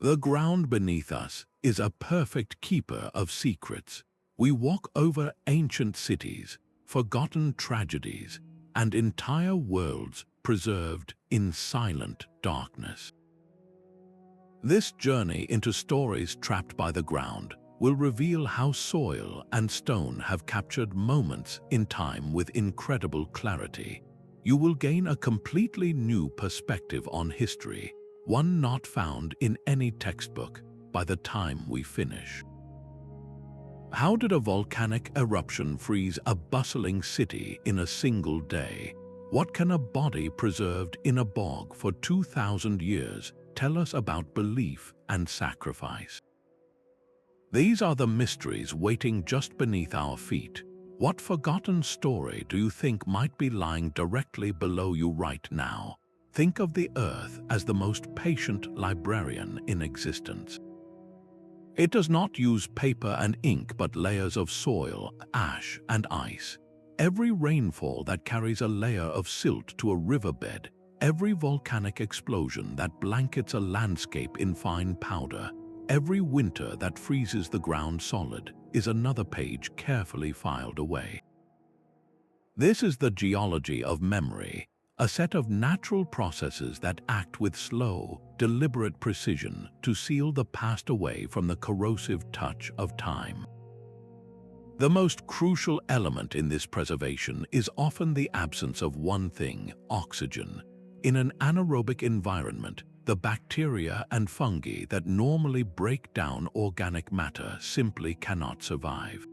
The ground beneath us is a perfect keeper of secrets. We walk over ancient cities, forgotten tragedies, and entire worlds preserved in silent darkness. This journey into stories trapped by the ground will reveal how soil and stone have captured moments in time with incredible clarity. You will gain a completely new perspective on history, one not found in any textbook by the time we finish. How did a volcanic eruption freeze a bustling city in a single day? What can a body preserved in a bog for 2,000 years tell us about belief and sacrifice? These are the mysteries waiting just beneath our feet. What forgotten story do you think might be lying directly below you right now? Think of the Earth as the most patient librarian in existence. It does not use paper and ink but layers of soil, ash, and ice. Every rainfall that carries a layer of silt to a riverbed, every volcanic explosion that blankets a landscape in fine powder, every winter that freezes the ground solid is another page carefully filed away. This is the geology of memory, a set of natural processes that act with slow, deliberate precision to seal the past away from the corrosive touch of time. The most crucial element in this preservation is often the absence of one thing: oxygen. In an anaerobic environment, the bacteria and fungi that normally break down organic matter simply cannot survive.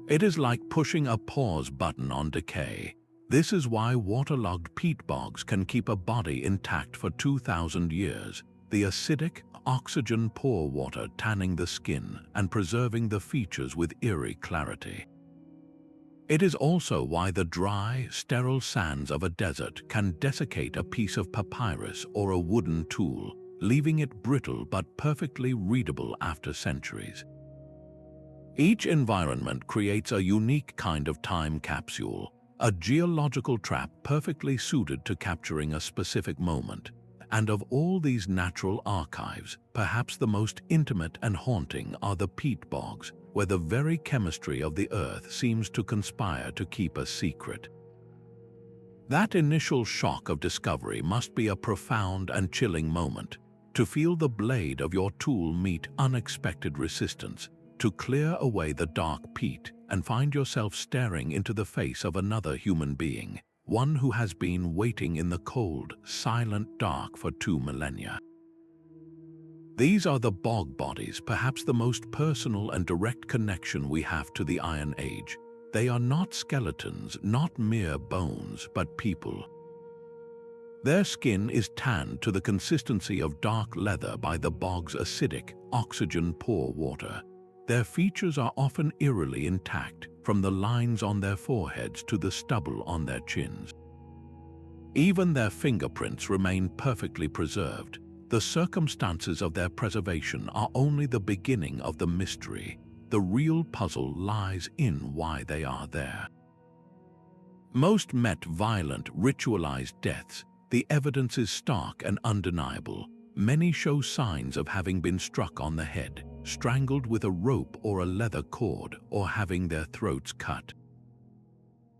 It is like pushing a pause button on decay. This is why waterlogged peat bogs can keep a body intact for 2,000 years, the acidic, oxygen-poor water tanning the skin and preserving the features with eerie clarity. It is also why the dry, sterile sands of a desert can desiccate a piece of papyrus or a wooden tool, leaving it brittle but perfectly readable after centuries. Each environment creates a unique kind of time capsule, a geological trap perfectly suited to capturing a specific moment. And of all these natural archives, perhaps the most intimate and haunting are the peat bogs, where the very chemistry of the earth seems to conspire to keep a secret. That initial shock of discovery must be a profound and chilling moment, to feel the blade of your tool meet unexpected resistance, to clear away the dark peat and find yourself staring into the face of another human being, one who has been waiting in the cold, silent dark for 2 millennia. These are the bog bodies, perhaps the most personal and direct connection we have to the Iron Age. They are not skeletons, not mere bones, but people. Their skin is tanned to the consistency of dark leather by the bog's acidic, oxygen-poor water. Their features are often eerily intact, from the lines on their foreheads to the stubble on their chins. Even their fingerprints remain perfectly preserved. The circumstances of their preservation are only the beginning of the mystery. The real puzzle lies in why they are there. Most met violent, ritualized deaths. The evidence is stark and undeniable. Many show signs of having been struck on the head, strangled with a rope or a leather cord, or having their throats cut.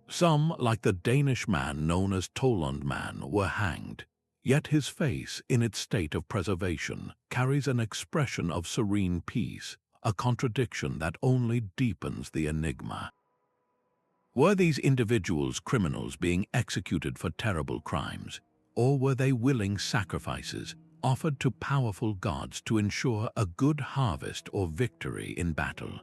Some, like the Danish man known as Tollund Man, were hanged. Yet his face, in its state of preservation, carries an expression of serene peace, a contradiction that only deepens the enigma. Were these individuals criminals being executed for terrible crimes, or were they willing sacrifices offered to powerful gods to ensure a good harvest or victory in battle?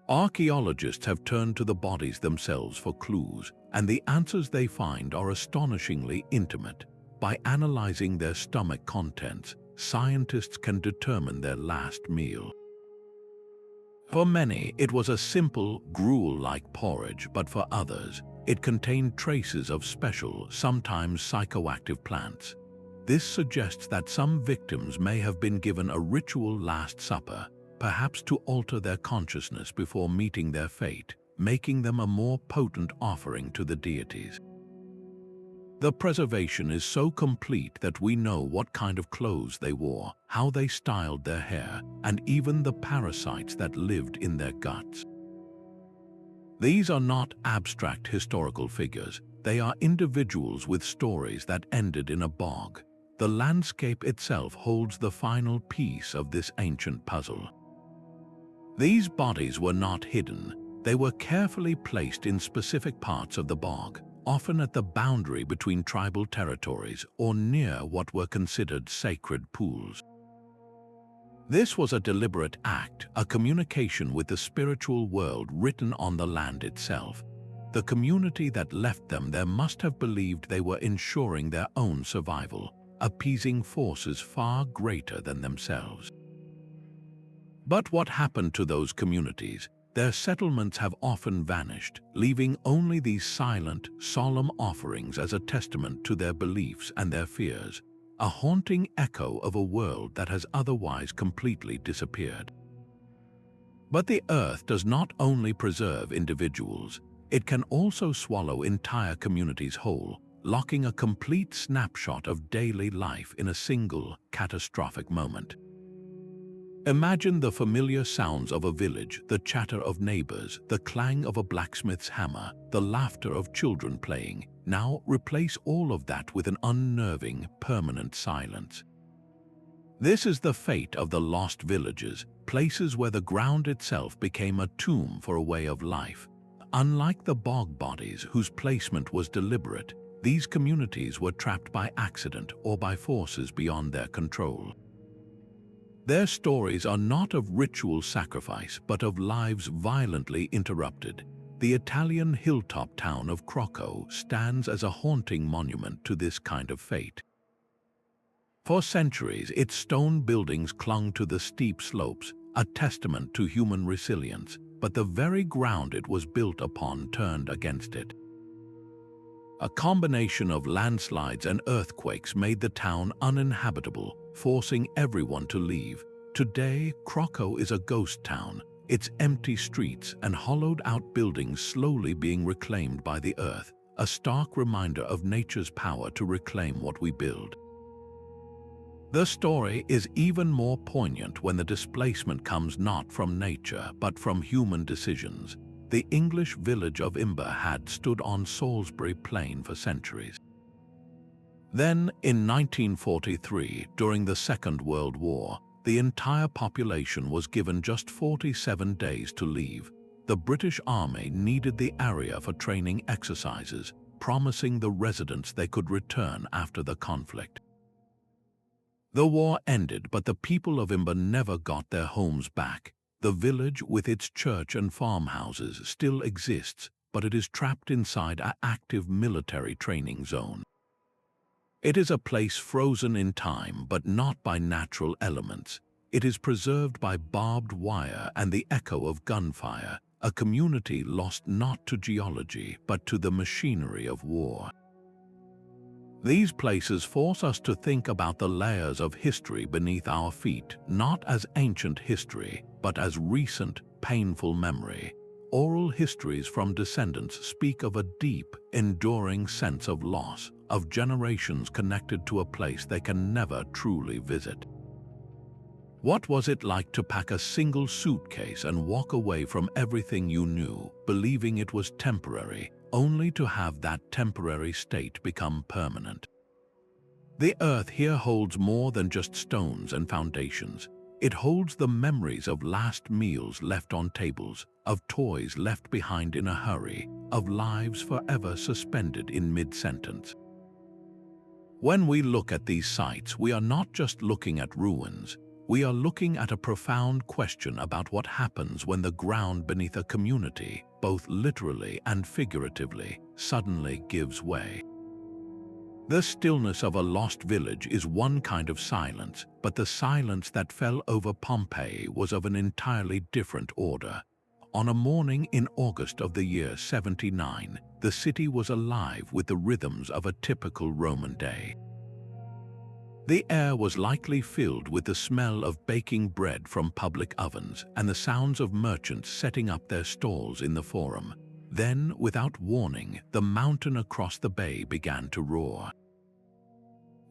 Archaeologists have turned to the bodies themselves for clues, and the answers they find are astonishingly intimate. By analyzing their stomach contents, scientists can determine their last meal. For many, it was a simple, gruel-like porridge, but for others, it contained traces of special, sometimes psychoactive plants. This suggests that some victims may have been given a ritual Last Supper, perhaps to alter their consciousness before meeting their fate, making them a more potent offering to the deities. The preservation is so complete that we know what kind of clothes they wore, how they styled their hair, and even the parasites that lived in their guts. These are not abstract historical figures. They are individuals with stories that ended in a bog. The landscape itself holds the final piece of this ancient puzzle. These bodies were not hidden. They were carefully placed in specific parts of the bog, often at the boundary between tribal territories or near what were considered sacred pools. This was a deliberate act, a communication with the spiritual world written on the land itself. The community that left them there must have believed they were ensuring their own survival, appeasing forces far greater than themselves. But what happened to those communities? Their settlements have often vanished, leaving only these silent, solemn offerings as a testament to their beliefs and their fears, a haunting echo of a world that has otherwise completely disappeared. But the earth does not only preserve individuals, it can also swallow entire communities whole, locking a complete snapshot of daily life in a single, catastrophic moment. Imagine the familiar sounds of a village, the chatter of neighbors, the clang of a blacksmith's hammer, the laughter of children playing. Now replace all of that with an unnerving, permanent silence. This is the fate of the lost villages, places where the ground itself became a tomb for a way of life. Unlike the bog bodies whose placement was deliberate, these communities were trapped by accident or by forces beyond their control. Their stories are not of ritual sacrifice, but of lives violently interrupted. The Italian hilltop town of Crocco stands as a haunting monument to this kind of fate. For centuries, its stone buildings clung to the steep slopes, a testament to human resilience, but the very ground it was built upon turned against it. A combination of landslides and earthquakes made the town uninhabitable, forcing everyone to leave. Today, Crocco is a ghost town, its empty streets and hollowed-out buildings slowly being reclaimed by the earth, a stark reminder of nature's power to reclaim what we build. The story is even more poignant when the displacement comes not from nature but from human decisions. The English village of Imber had stood on Salisbury Plain for centuries. Then, in 1943, during the Second World War, the entire population was given just 47 days to leave. The British Army needed the area for training exercises, promising the residents they could return after the conflict. The war ended, but the people of Imber never got their homes back. The village, with its church and farmhouses, still exists, but it is trapped inside an active military training zone. It is a place frozen in time, but not by natural elements. It is preserved by barbed wire and the echo of gunfire, a community lost not to geology, but to the machinery of war. These places force us to think about the layers of history beneath our feet, not as ancient history, but as recent, painful memory. Oral histories from descendants speak of a deep, enduring sense of loss, of generations connected to a place they can never truly visit. What was it like to pack a single suitcase and walk away from everything you knew, believing it was temporary, only to have that temporary state become permanent? The earth here holds more than just stones and foundations. It holds the memories of last meals left on tables, of toys left behind in a hurry, of lives forever suspended in mid-sentence. When we look at these sites, we are not just looking at ruins. We are looking at a profound question about what happens when the ground beneath a community, both literally and figuratively, suddenly gives way. The stillness of a lost village is one kind of silence, but the silence that fell over Pompeii was of an entirely different order. On a morning in August of the year 79, the city was alive with the rhythms of a typical Roman day. The air was likely filled with the smell of baking bread from public ovens and the sounds of merchants setting up their stalls in the forum. Then, without warning, the mountain across the bay began to roar.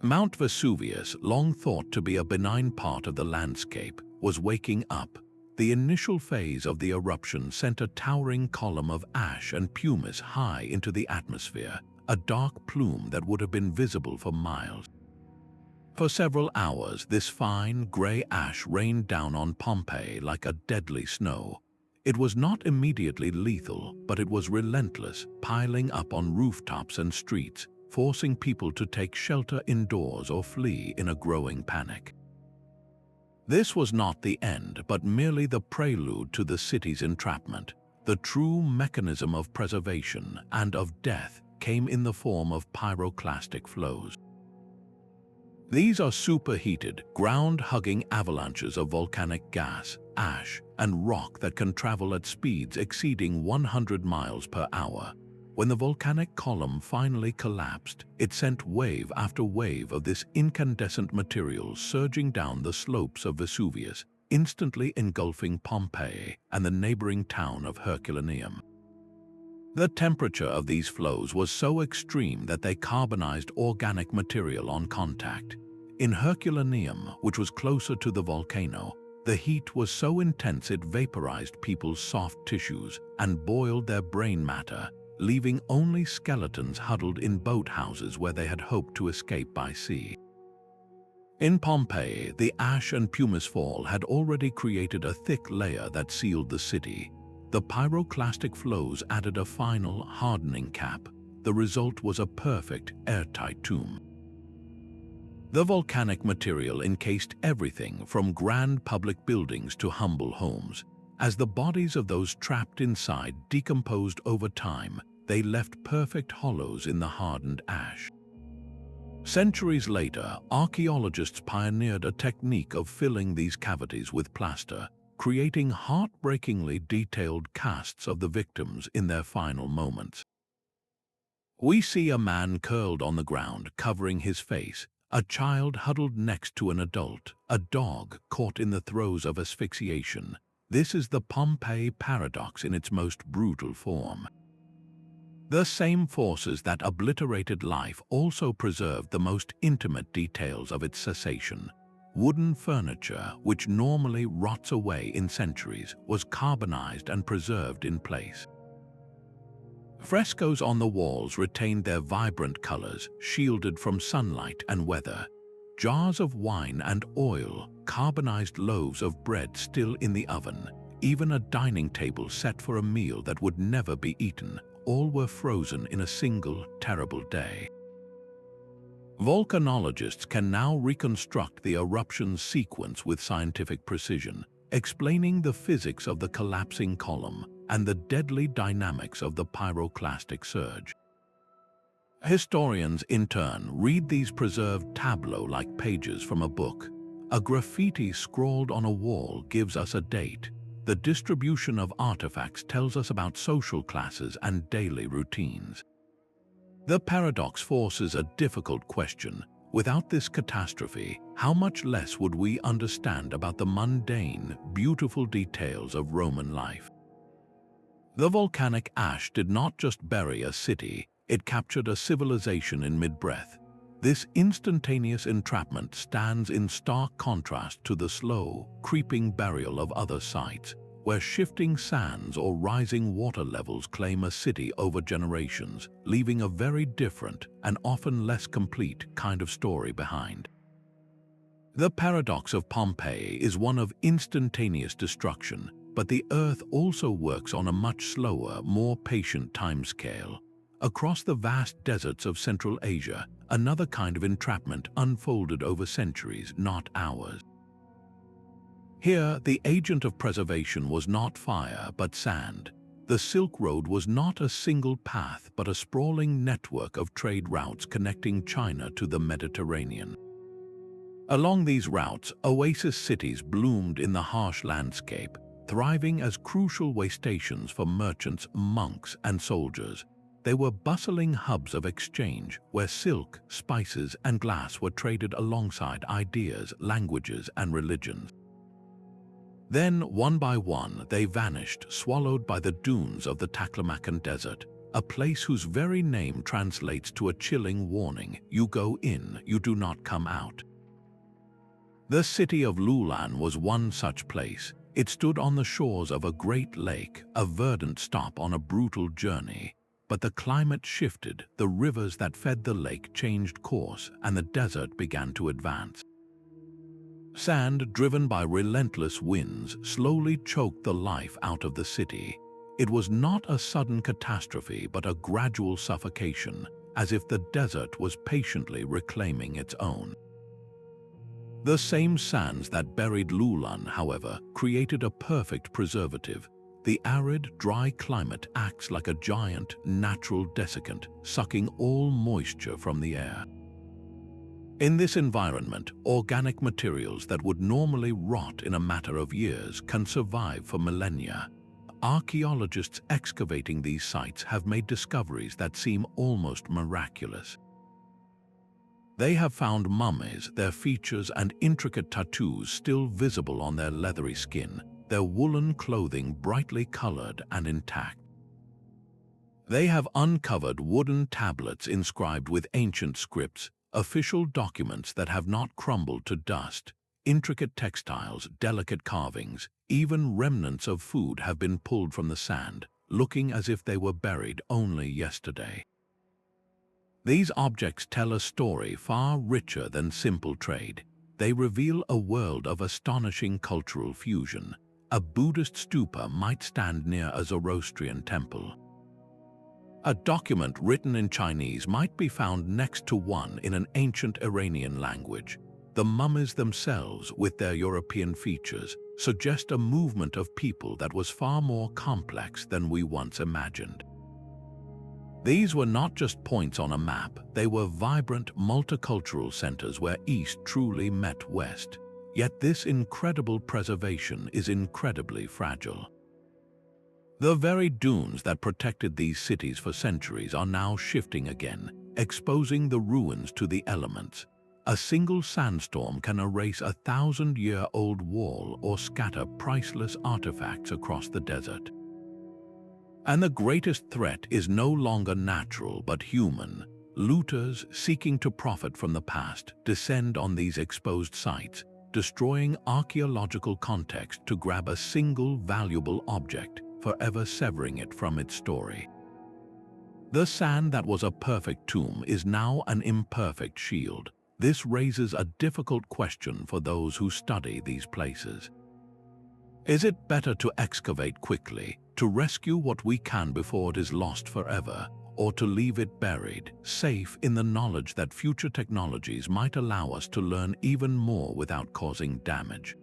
Mount Vesuvius, long thought to be a benign part of the landscape, was waking up. The initial phase of the eruption sent a towering column of ash and pumice high into the atmosphere, a dark plume that would have been visible for miles. For several hours, this fine, grey ash rained down on Pompeii like a deadly snow. It was not immediately lethal, but it was relentless, piling up on rooftops and streets, forcing people to take shelter indoors or flee in a growing panic. This was not the end, but merely the prelude to the city's entrapment. The true mechanism of preservation and of death came in the form of pyroclastic flows. These are superheated, ground-hugging avalanches of volcanic gas, ash, and rock that can travel at speeds exceeding 100 miles per hour. When the volcanic column finally collapsed, it sent wave after wave of this incandescent material surging down the slopes of Vesuvius, instantly engulfing Pompeii and the neighboring town of Herculaneum. The temperature of these flows was so extreme that they carbonized organic material on contact. In Herculaneum, which was closer to the volcano, the heat was so intense it vaporized people's soft tissues and boiled their brain matter, leaving only skeletons huddled in boathouses where they had hoped to escape by sea. In Pompeii, the ash and pumice fall had already created a thick layer that sealed the city. The pyroclastic flows added a final, hardening cap. The result was a perfect, airtight tomb. The volcanic material encased everything from grand public buildings to humble homes. As the bodies of those trapped inside decomposed over time, they left perfect hollows in the hardened ash. Centuries later, archaeologists pioneered a technique of filling these cavities with plaster, creating heartbreakingly detailed casts of the victims in their final moments. We see a man curled on the ground, covering his face, a child huddled next to an adult, a dog caught in the throes of asphyxiation. This is the Pompeii paradox in its most brutal form. The same forces that obliterated life also preserved the most intimate details of its cessation. Wooden furniture, which normally rots away in centuries, was carbonized and preserved in place. Frescoes on the walls retained their vibrant colors, shielded from sunlight and weather. Jars of wine and oil, carbonized loaves of bread still in the oven, even a dining table set for a meal that would never be eaten, all were frozen in a single, terrible day. Volcanologists can now reconstruct the eruption's sequence with scientific precision, explaining the physics of the collapsing column and the deadly dynamics of the pyroclastic surge. Historians, in turn, read these preserved tableau-like pages from a book. A graffiti scrawled on a wall gives us a date. The distribution of artifacts tells us about social classes and daily routines. The paradox forces a difficult question. Without this catastrophe, how much less would we understand about the mundane, beautiful details of Roman life? The volcanic ash did not just bury a city, it captured a civilization in mid-breath. This instantaneous entrapment stands in stark contrast to the slow, creeping burial of other sites, where shifting sands or rising water levels claim a city over generations, leaving a very different and often less complete kind of story behind. The paradox of Pompeii is one of instantaneous destruction, but the Earth also works on a much slower, more patient timescale. Across the vast deserts of Central Asia, another kind of entrapment unfolded over centuries, not hours. Here, the agent of preservation was not fire, but sand. The Silk Road was not a single path, but a sprawling network of trade routes connecting China to the Mediterranean. Along these routes, oasis cities bloomed in the harsh landscape, thriving as crucial way stations for merchants, monks, and soldiers. They were bustling hubs of exchange where silk, spices, and glass were traded alongside ideas, languages, and religions. Then, one by one, they vanished, swallowed by the dunes of the Taklamakan Desert, a place whose very name translates to a chilling warning: you go in, you do not come out. The city of Lulan was one such place. It stood on the shores of a great lake, a verdant stop on a brutal journey. But the climate shifted, the rivers that fed the lake changed course, and the desert began to advance. Sand, driven by relentless winds, slowly choked the life out of the city. It was not a sudden catastrophe, but a gradual suffocation, as if the desert was patiently reclaiming its own. The same sands that buried Lulan, however, created a perfect preservative. The arid, dry climate acts like a giant, natural desiccant, sucking all moisture from the air. In this environment, organic materials that would normally rot in a matter of years can survive for millennia. Archaeologists excavating these sites have made discoveries that seem almost miraculous. They have found mummies, their features and intricate tattoos still visible on their leathery skin, their woolen clothing brightly colored and intact. They have uncovered wooden tablets inscribed with ancient scripts, official documents that have not crumbled to dust, intricate textiles, delicate carvings, even remnants of food have been pulled from the sand, looking as if they were buried only yesterday. These objects tell a story far richer than simple trade. They reveal a world of astonishing cultural fusion. A Buddhist stupa might stand near a Zoroastrian temple. A document written in Chinese might be found next to one in an ancient Iranian language. The mummies themselves, with their European features, suggest a movement of people that was far more complex than we once imagined. These were not just points on a map, they were vibrant, multicultural centers where East truly met West. Yet this incredible preservation is incredibly fragile. The very dunes that protected these cities for centuries are now shifting again, exposing the ruins to the elements. A single sandstorm can erase a 1,000-year-old wall or scatter priceless artifacts across the desert. And the greatest threat is no longer natural but human. Looters seeking to profit from the past descend on these exposed sites, destroying archaeological context to grab a single valuable object, forever severing it from its story. The sand that was a perfect tomb is now an imperfect shield. This raises a difficult question for those who study these places. Is it better to excavate quickly, to rescue what we can before it is lost forever, or to leave it buried, safe in the knowledge that future technologies might allow us to learn even more without causing damage?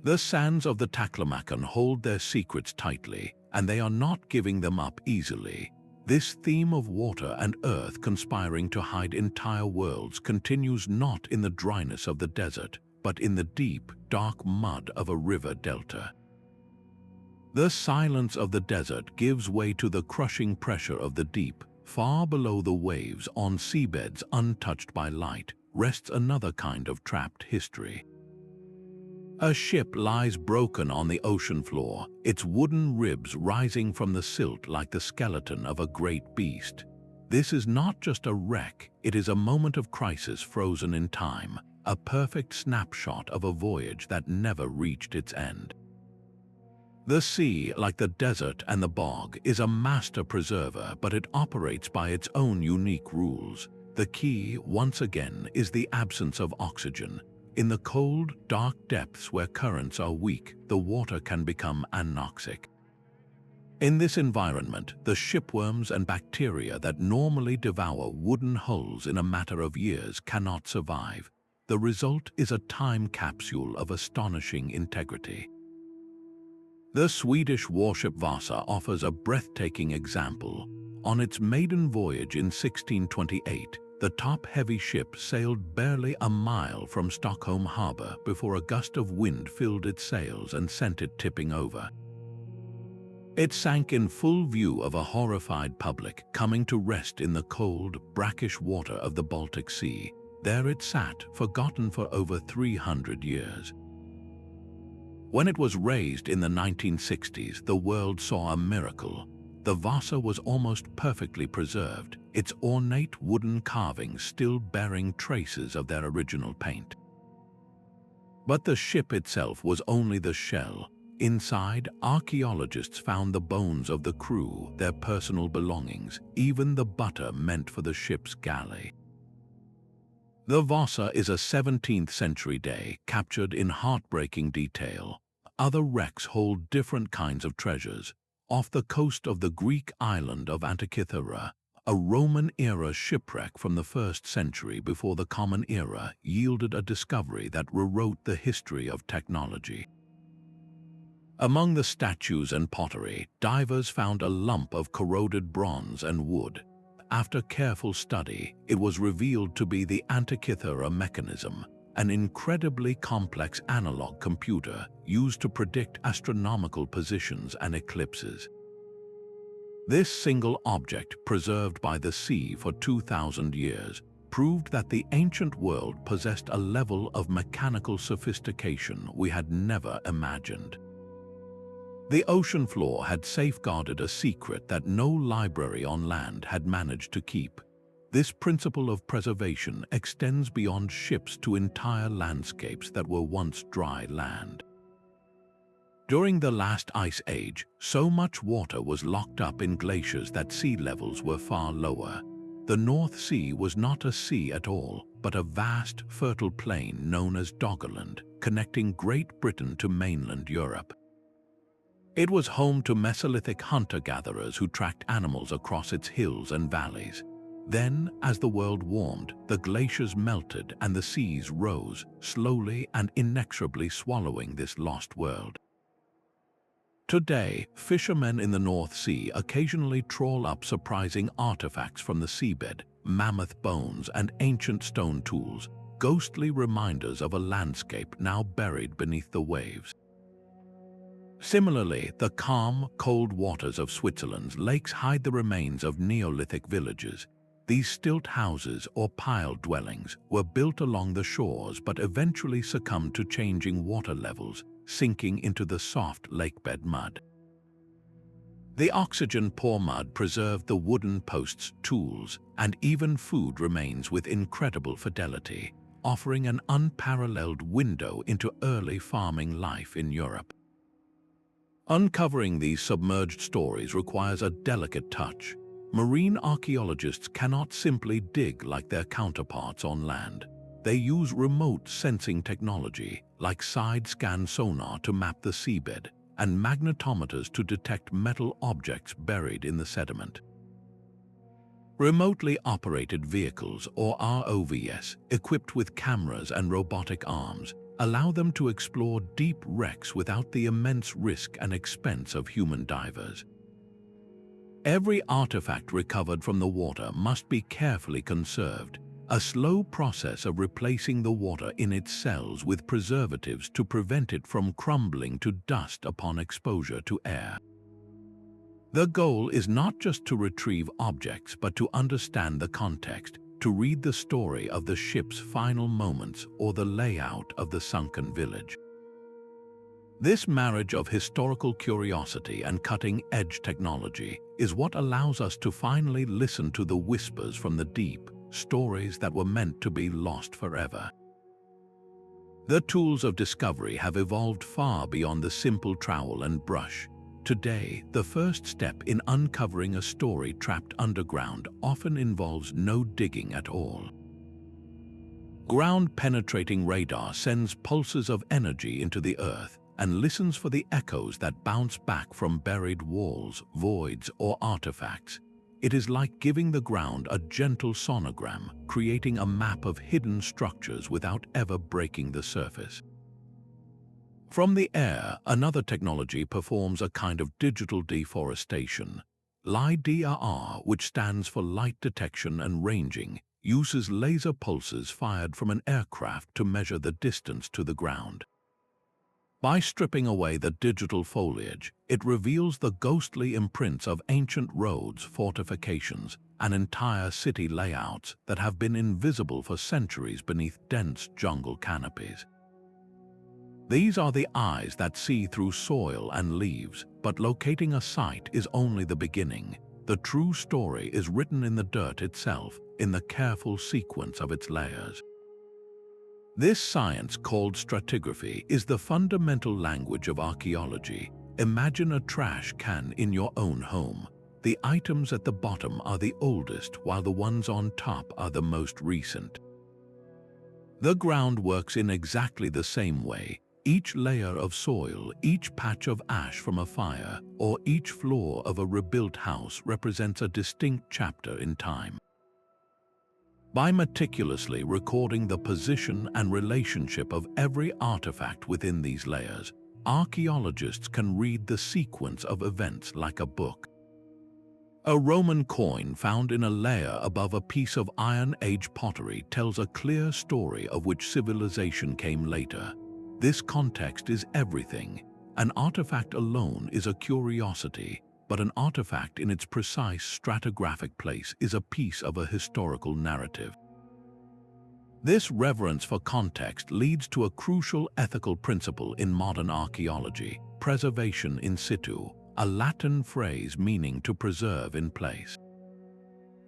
The sands of the Taklamakan hold their secrets tightly, and they are not giving them up easily. This theme of water and earth conspiring to hide entire worlds continues not in the dryness of the desert, but in the deep, dark mud of a river delta. The silence of the desert gives way to the crushing pressure of the deep. Far below the waves, on seabeds untouched by light, rests another kind of trapped history. A ship lies broken on the ocean floor, its wooden ribs rising from the silt like the skeleton of a great beast. This is not just a wreck, it is a moment of crisis frozen in time, a perfect snapshot of a voyage that never reached its end. The sea, like the desert and the bog, is a master preserver, but it operates by its own unique rules. The key, once again, is the absence of oxygen. In the cold, dark depths where currents are weak, the water can become anoxic. In this environment, the shipworms and bacteria that normally devour wooden hulls in a matter of years cannot survive. The result is a time capsule of astonishing integrity. The Swedish warship Vasa offers a breathtaking example. On its maiden voyage in 1628, the top-heavy ship sailed barely a mile from Stockholm harbor before a gust of wind filled its sails and sent it tipping over. It sank in full view of a horrified public, coming to rest in the cold, brackish water of the Baltic Sea. There it sat, forgotten for over 300 years. When it was raised in the 1960s, the world saw a miracle. The Vasa was almost perfectly preserved, its ornate wooden carvings still bearing traces of their original paint. But the ship itself was only the shell. Inside, archaeologists found the bones of the crew, their personal belongings, even the butter meant for the ship's galley. The Vasa is a 17th century day captured in heartbreaking detail. Other wrecks hold different kinds of treasures. Off the coast of the Greek island of Antikythera, a Roman-era shipwreck from the 1st century before the Common Era yielded a discovery that rewrote the history of technology. Among the statues and pottery, divers found a lump of corroded bronze and wood. After careful study, it was revealed to be the Antikythera mechanism, an incredibly complex analog computer used to predict astronomical positions and eclipses. This single object, preserved by the sea for 2,000 years, proved that the ancient world possessed a level of mechanical sophistication we had never imagined. The ocean floor had safeguarded a secret that no library on land had managed to keep. This principle of preservation extends beyond ships to entire landscapes that were once dry land. During the last ice age, so much water was locked up in glaciers that sea levels were far lower. The North Sea was not a sea at all, but a vast, fertile plain known as Doggerland, connecting Great Britain to mainland Europe. It was home to Mesolithic hunter-gatherers who tracked animals across its hills and valleys. Then, as the world warmed, the glaciers melted and the seas rose, slowly and inexorably swallowing this lost world. Today, fishermen in the North Sea occasionally trawl up surprising artifacts from the seabed, mammoth bones and ancient stone tools, ghostly reminders of a landscape now buried beneath the waves. Similarly, the calm, cold waters of Switzerland's lakes hide the remains of Neolithic villages. These stilt houses or pile dwellings were built along the shores but eventually succumbed to changing water levels, sinking into the soft lakebed mud. The oxygen-poor mud preserved the wooden posts, tools, and even food remains with incredible fidelity, offering an unparalleled window into early farming life in Europe. Uncovering these submerged stories requires a delicate touch. Marine archaeologists cannot simply dig like their counterparts on land. They use remote sensing technology, like side-scan sonar to map the seabed, and magnetometers to detect metal objects buried in the sediment. Remotely operated vehicles, or ROVs, equipped with cameras and robotic arms, allow them to explore deep wrecks without the immense risk and expense of human divers. Every artifact recovered from the water must be carefully conserved, a slow process of replacing the water in its cells with preservatives to prevent it from crumbling to dust upon exposure to air. The goal is not just to retrieve objects, but to understand the context, to read the story of the ship's final moments or the layout of the sunken village. This marriage of historical curiosity and cutting-edge technology is what allows us to finally listen to the whispers from the deep, stories that were meant to be lost forever. The tools of discovery have evolved far beyond the simple trowel and brush. Today, the first step in uncovering a story trapped underground often involves no digging at all. Ground-penetrating radar sends pulses of energy into the earth and listens for the echoes that bounce back from buried walls, voids, or artifacts. It is like giving the ground a gentle sonogram, creating a map of hidden structures without ever breaking the surface. From the air, another technology performs a kind of digital deforestation. LiDAR, which stands for light detection and ranging, uses laser pulses fired from an aircraft to measure the distance to the ground. By stripping away the digital foliage, it reveals the ghostly imprints of ancient roads, fortifications, and entire city layouts that have been invisible for centuries beneath dense jungle canopies. These are the eyes that see through soil and leaves, but locating a site is only the beginning. The true story is written in the dirt itself, in the careful sequence of its layers. This science, called stratigraphy, is the fundamental language of archaeology. Imagine a trash can in your own home. The items at the bottom are the oldest, while the ones on top are the most recent. The ground works in exactly the same way. Each layer of soil, each patch of ash from a fire, or each floor of a rebuilt house represents a distinct chapter in time. By meticulously recording the position and relationship of every artifact within these layers, archaeologists can read the sequence of events like a book. A Roman coin found in a layer above a piece of Iron Age pottery tells a clear story of which civilization came later. This context is everything. An artifact alone is a curiosity, but an artifact in its precise stratigraphic place is a piece of a historical narrative. This reverence for context leads to a crucial ethical principle in modern archaeology: preservation in situ, a Latin phrase meaning to preserve in place.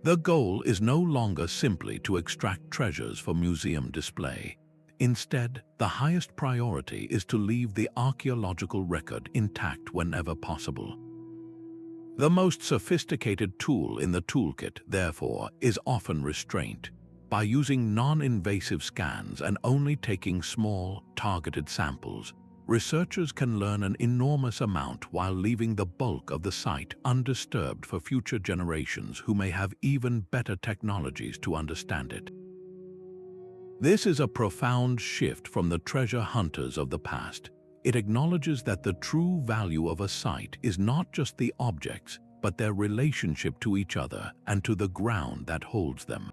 The goal is no longer simply to extract treasures for museum display. Instead, the highest priority is to leave the archaeological record intact whenever possible. The most sophisticated tool in the toolkit, therefore, is often restraint. By using non-invasive scans and only taking small, targeted samples, researchers can learn an enormous amount while leaving the bulk of the site undisturbed for future generations who may have even better technologies to understand it. This is a profound shift from the treasure hunters of the past. It acknowledges that the true value of a site is not just the objects, but their relationship to each other and to the ground that holds them.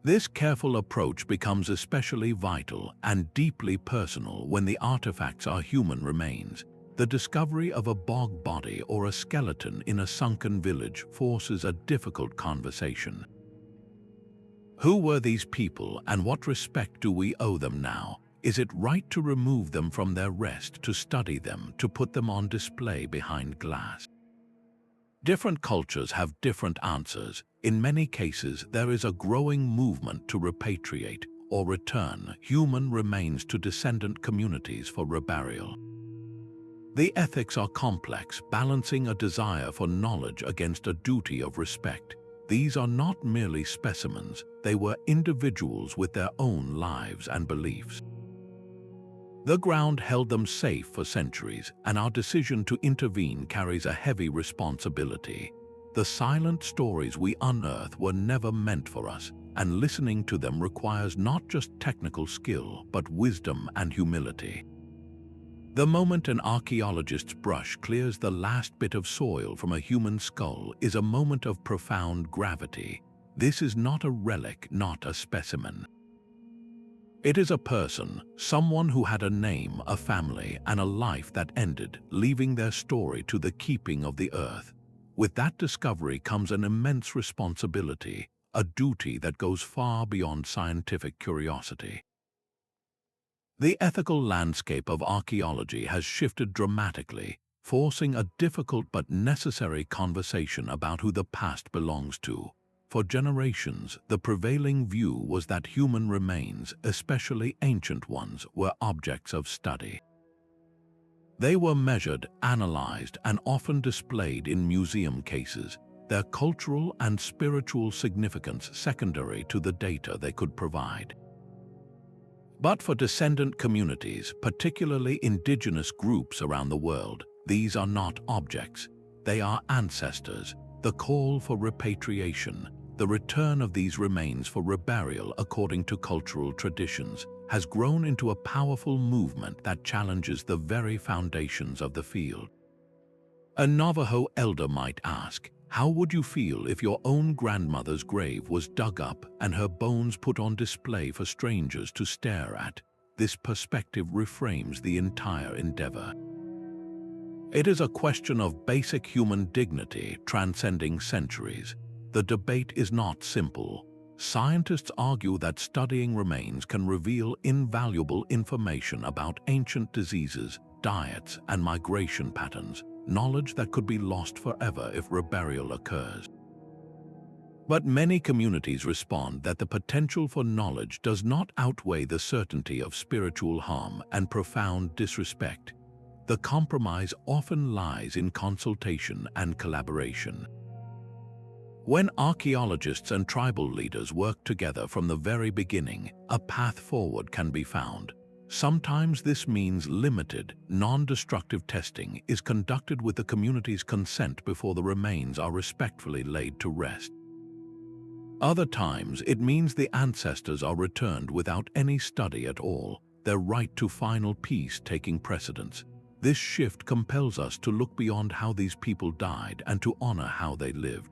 This careful approach becomes especially vital and deeply personal when the artifacts are human remains. The discovery of a bog body or a skeleton in a sunken village forces a difficult conversation. Who were these people, and what respect do we owe them now? Is it right to remove them from their rest, to study them, to put them on display behind glass? Different cultures have different answers. In many cases, there is a growing movement to repatriate or return human remains to descendant communities for reburial. The ethics are complex, balancing a desire for knowledge against a duty of respect. These are not merely specimens, they were individuals with their own lives and beliefs. The ground held them safe for centuries, and our decision to intervene carries a heavy responsibility. The silent stories we unearth were never meant for us, and listening to them requires not just technical skill, but wisdom and humility. The moment an archaeologist's brush clears the last bit of soil from a human skull is a moment of profound gravity. This is not a relic, not a specimen. It is a person, someone who had a name, a family, and a life that ended, leaving their story to the keeping of the earth. With that discovery comes an immense responsibility, a duty that goes far beyond scientific curiosity. The ethical landscape of archaeology has shifted dramatically, forcing a difficult but necessary conversation about who the past belongs to. For generations, the prevailing view was that human remains, especially ancient ones, were objects of study. They were measured, analyzed, and often displayed in museum cases, their cultural and spiritual significance secondary to the data they could provide. But for descendant communities, particularly indigenous groups around the world, these are not objects. They are ancestors. The call for repatriation, the return of these remains for reburial according to cultural traditions, has grown into a powerful movement that challenges the very foundations of the field. A Navajo elder might ask, how would you feel if your own grandmother's grave was dug up and her bones put on display for strangers to stare at? This perspective reframes the entire endeavor. It is a question of basic human dignity transcending centuries. The debate is not simple. Scientists argue that studying remains can reveal invaluable information about ancient diseases, diets, and migration patterns, knowledge that could be lost forever if reburial occurs. But many communities respond that the potential for knowledge does not outweigh the certainty of spiritual harm and profound disrespect. The compromise often lies in consultation and collaboration. When archaeologists and tribal leaders work together from the very beginning, a path forward can be found. Sometimes this means limited, non-destructive testing is conducted with the community's consent before the remains are respectfully laid to rest. Other times, it means the ancestors are returned without any study at all, their right to final peace taking precedence. This shift compels us to look beyond how these people died and to honor how they lived.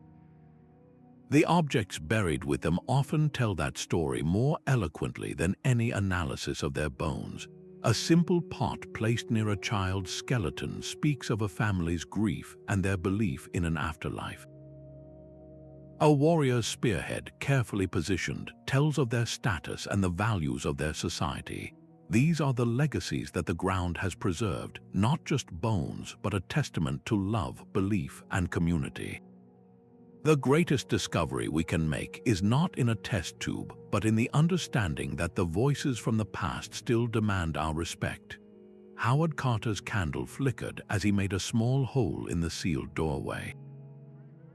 The objects buried with them often tell that story more eloquently than any analysis of their bones. A simple pot placed near a child's skeleton speaks of a family's grief and their belief in an afterlife. A warrior's spearhead, carefully positioned, tells of their status and the values of their society. These are the legacies that the ground has preserved, not just bones, but a testament to love, belief, and community. The greatest discovery we can make is not in a test tube, but in the understanding that the voices from the past still demand our respect. Howard Carter's candle flickered as he made a small hole in the sealed doorway.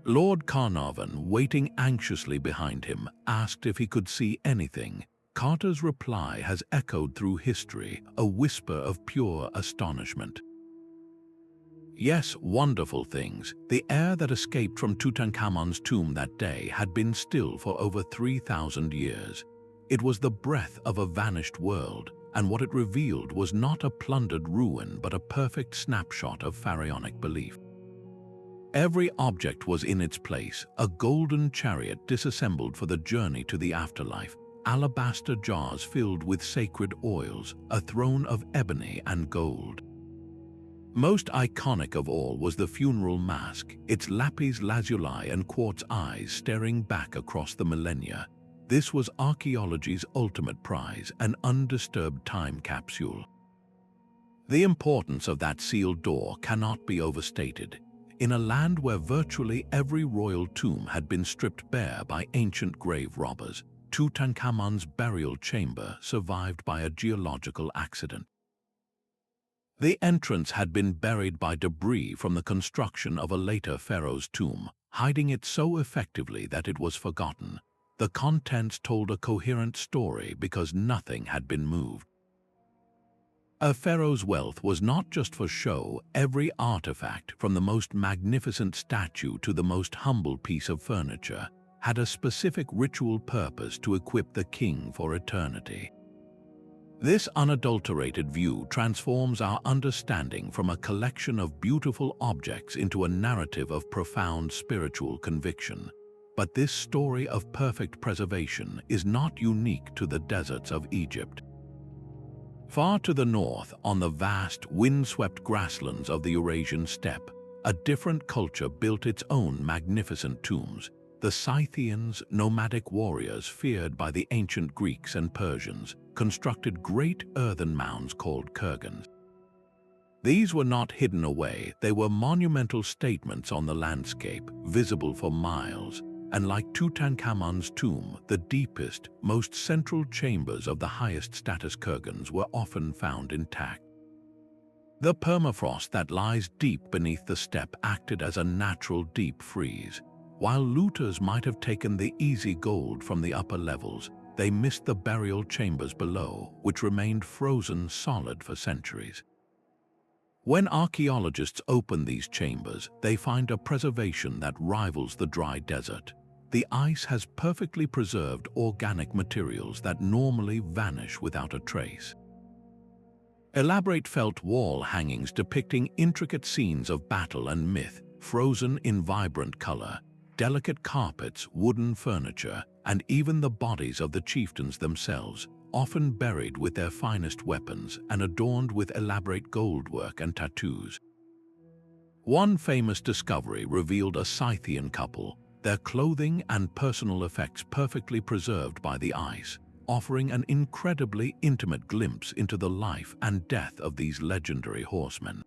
Lord Carnarvon, waiting anxiously behind him, asked if he could see anything. Carter's reply has echoed through history, a whisper of pure astonishment. Yes, wonderful things. The air that escaped from Tutankhamun's tomb that day had been still for over 3,000 years. It was the breath of a vanished world, and what it revealed was not a plundered ruin but a perfect snapshot of pharaonic belief. Every object was in its place, a golden chariot disassembled for the journey to the afterlife, alabaster jars filled with sacred oils, a throne of ebony and gold. Most iconic of all was the funeral mask, its lapis lazuli and quartz eyes staring back across the millennia. This was archaeology's ultimate prize, an undisturbed time capsule. The importance of that sealed door cannot be overstated. In a land where virtually every royal tomb had been stripped bare by ancient grave robbers, Tutankhamun's burial chamber survived by a geological accident. The entrance had been buried by debris from the construction of a later pharaoh's tomb, hiding it so effectively that it was forgotten. The contents told a coherent story because nothing had been moved. A pharaoh's wealth was not just for show. Every artifact, from the most magnificent statue to the most humble piece of furniture, had a specific ritual purpose to equip the king for eternity. This unadulterated view transforms our understanding from a collection of beautiful objects into a narrative of profound spiritual conviction. But this story of perfect preservation is not unique to the deserts of Egypt. Far to the north, on the vast, wind-swept grasslands of the Eurasian steppe, a different culture built its own magnificent tombs. The Scythians, nomadic warriors feared by the ancient Greeks and Persians, constructed great earthen mounds called kurgans. These were not hidden away, they were monumental statements on the landscape, visible for miles, and like Tutankhamun's tomb, the deepest, most central chambers of the highest status kurgans were often found intact. The permafrost that lies deep beneath the steppe acted as a natural deep freeze. While looters might have taken the easy gold from the upper levels, they missed the burial chambers below, which remained frozen solid for centuries. When archaeologists open these chambers, they find a preservation that rivals the dry desert. The ice has perfectly preserved organic materials that normally vanish without a trace. Elaborate felt wall hangings depicting intricate scenes of battle and myth, frozen in vibrant color, delicate carpets, wooden furniture, and even the bodies of the chieftains themselves, often buried with their finest weapons and adorned with elaborate goldwork and tattoos. One famous discovery revealed a Scythian couple, their clothing and personal effects perfectly preserved by the ice, offering an incredibly intimate glimpse into the life and death of these legendary horsemen.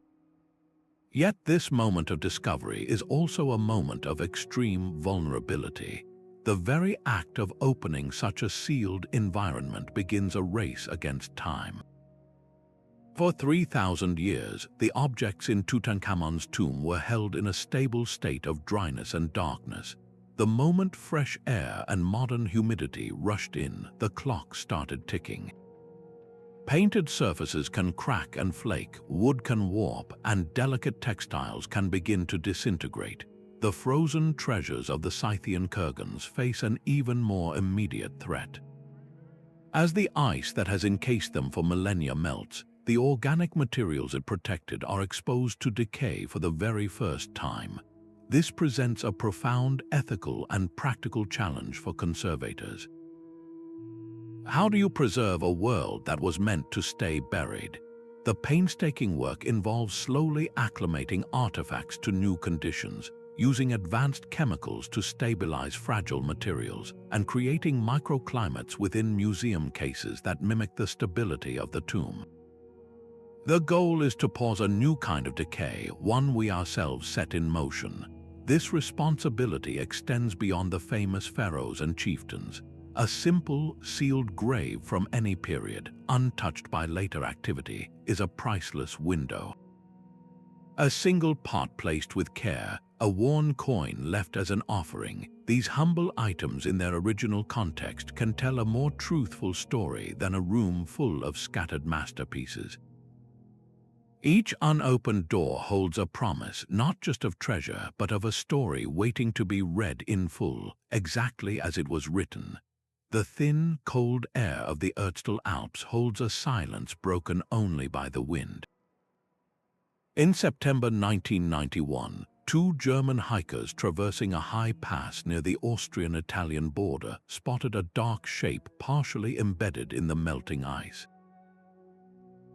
Yet this moment of discovery is also a moment of extreme vulnerability. The very act of opening such a sealed environment begins a race against time. For 3,000 years, the objects in Tutankhamun's tomb were held in a stable state of dryness and darkness. The moment fresh air and modern humidity rushed in, the clock started ticking. Painted surfaces can crack and flake, wood can warp, and delicate textiles can begin to disintegrate. The frozen treasures of the Scythian kurgans face an even more immediate threat. As the ice that has encased them for millennia melts, the organic materials it protected are exposed to decay for the very first time. This presents a profound ethical and practical challenge for conservators. How do you preserve a world that was meant to stay buried? The painstaking work involves slowly acclimating artifacts to new conditions, using advanced chemicals to stabilize fragile materials, and creating microclimates within museum cases that mimic the stability of the tomb. The goal is to pause a new kind of decay, one we ourselves set in motion. This responsibility extends beyond the famous pharaohs and chieftains. A simple, sealed grave from any period, untouched by later activity, is a priceless window. A single pot placed with care, a worn coin left as an offering, these humble items in their original context can tell a more truthful story than a room full of scattered masterpieces. Each unopened door holds a promise, not just of treasure, but of a story waiting to be read in full, exactly as it was written. The thin, cold air of the Ötzi Alps holds a silence broken only by the wind. In September 1991, two German hikers traversing a high pass near the Austrian-Italian border spotted a dark shape partially embedded in the melting ice.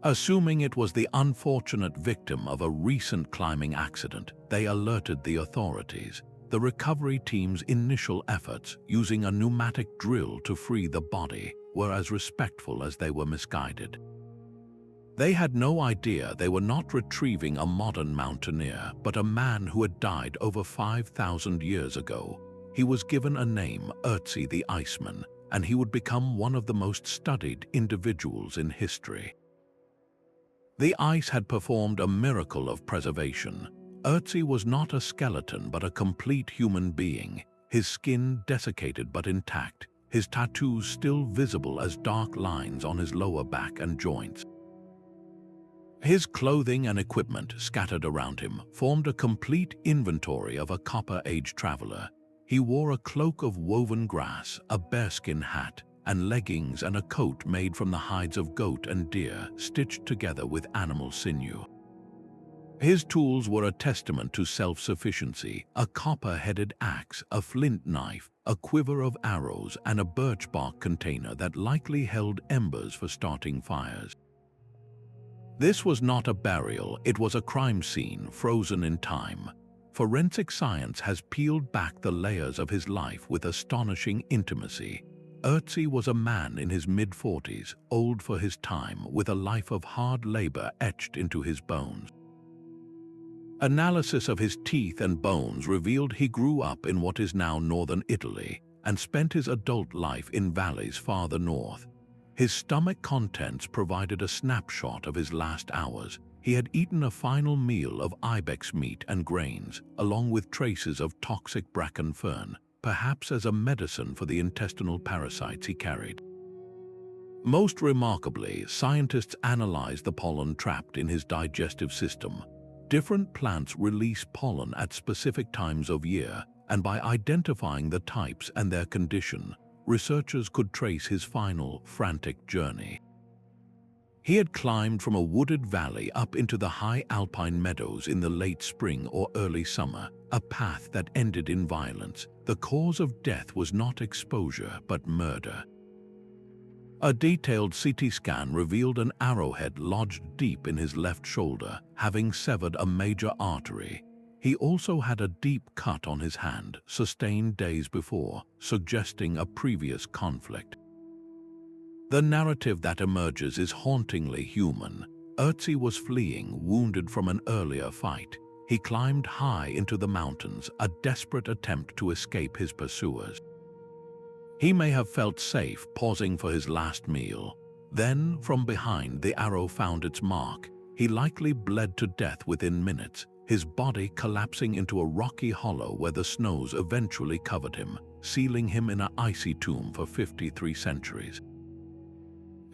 Assuming it was the unfortunate victim of a recent climbing accident, they alerted the authorities. The recovery team's initial efforts, using a pneumatic drill to free the body, were as respectful as they were misguided. They had no idea they were not retrieving a modern mountaineer, but a man who had died over 5,000 years ago. He was given a name, Ötzi the Iceman, and he would become one of the most studied individuals in history. The ice had performed a miracle of preservation. Ötzi was not a skeleton but a complete human being, his skin desiccated but intact, his tattoos still visible as dark lines on his lower back and joints. His clothing and equipment scattered around him formed a complete inventory of a Copper-Age traveler. He wore a cloak of woven grass, a bearskin hat, and leggings and a coat made from the hides of goat and deer stitched together with animal sinew. His tools were a testament to self-sufficiency: a copper-headed axe, a flint knife, a quiver of arrows, and a birch bark container that likely held embers for starting fires. This was not a burial, it was a crime scene frozen in time. Forensic science has peeled back the layers of his life with astonishing intimacy. Ötzi was a man in his mid-40s, old for his time, with a life of hard labor etched into his bones. Analysis of his teeth and bones revealed he grew up in what is now northern Italy and spent his adult life in valleys farther north. His stomach contents provided a snapshot of his last hours. He had eaten a final meal of ibex meat and grains, along with traces of toxic bracken fern, perhaps as a medicine for the intestinal parasites he carried. Most remarkably, scientists analyzed the pollen trapped in his digestive system. Different plants release pollen at specific times of year, and by identifying the types and their condition, researchers could trace his final, frantic journey. He had climbed from a wooded valley up into the high alpine meadows in the late spring or early summer, a path that ended in violence. The cause of death was not exposure, but murder. A detailed CT scan revealed an arrowhead lodged deep in his left shoulder, having severed a major artery. He also had a deep cut on his hand, sustained days before, suggesting a previous conflict. The narrative that emerges is hauntingly human. Ötzi was fleeing, wounded from an earlier fight. He climbed high into the mountains, a desperate attempt to escape his pursuers. He may have felt safe, pausing for his last meal. Then, from behind, the arrow found its mark. He likely bled to death within minutes, his body collapsing into a rocky hollow where the snows eventually covered him, sealing him in an icy tomb for 53 centuries.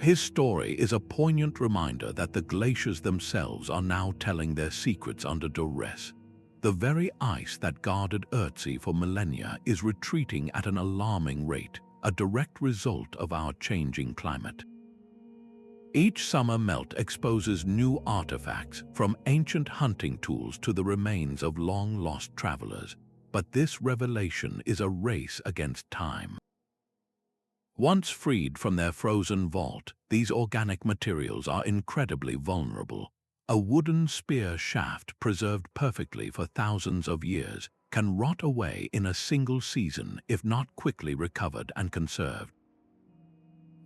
His story is a poignant reminder that the glaciers themselves are now telling their secrets under duress. The very ice that guarded Ötzi for millennia is retreating at an alarming rate, a direct result of our changing climate. Each summer melt exposes new artifacts, from ancient hunting tools to the remains of long-lost travelers. But this revelation is a race against time. Once freed from their frozen vault, these organic materials are incredibly vulnerable. A wooden spear shaft preserved perfectly for thousands of years can rot away in a single season if not quickly recovered and conserved.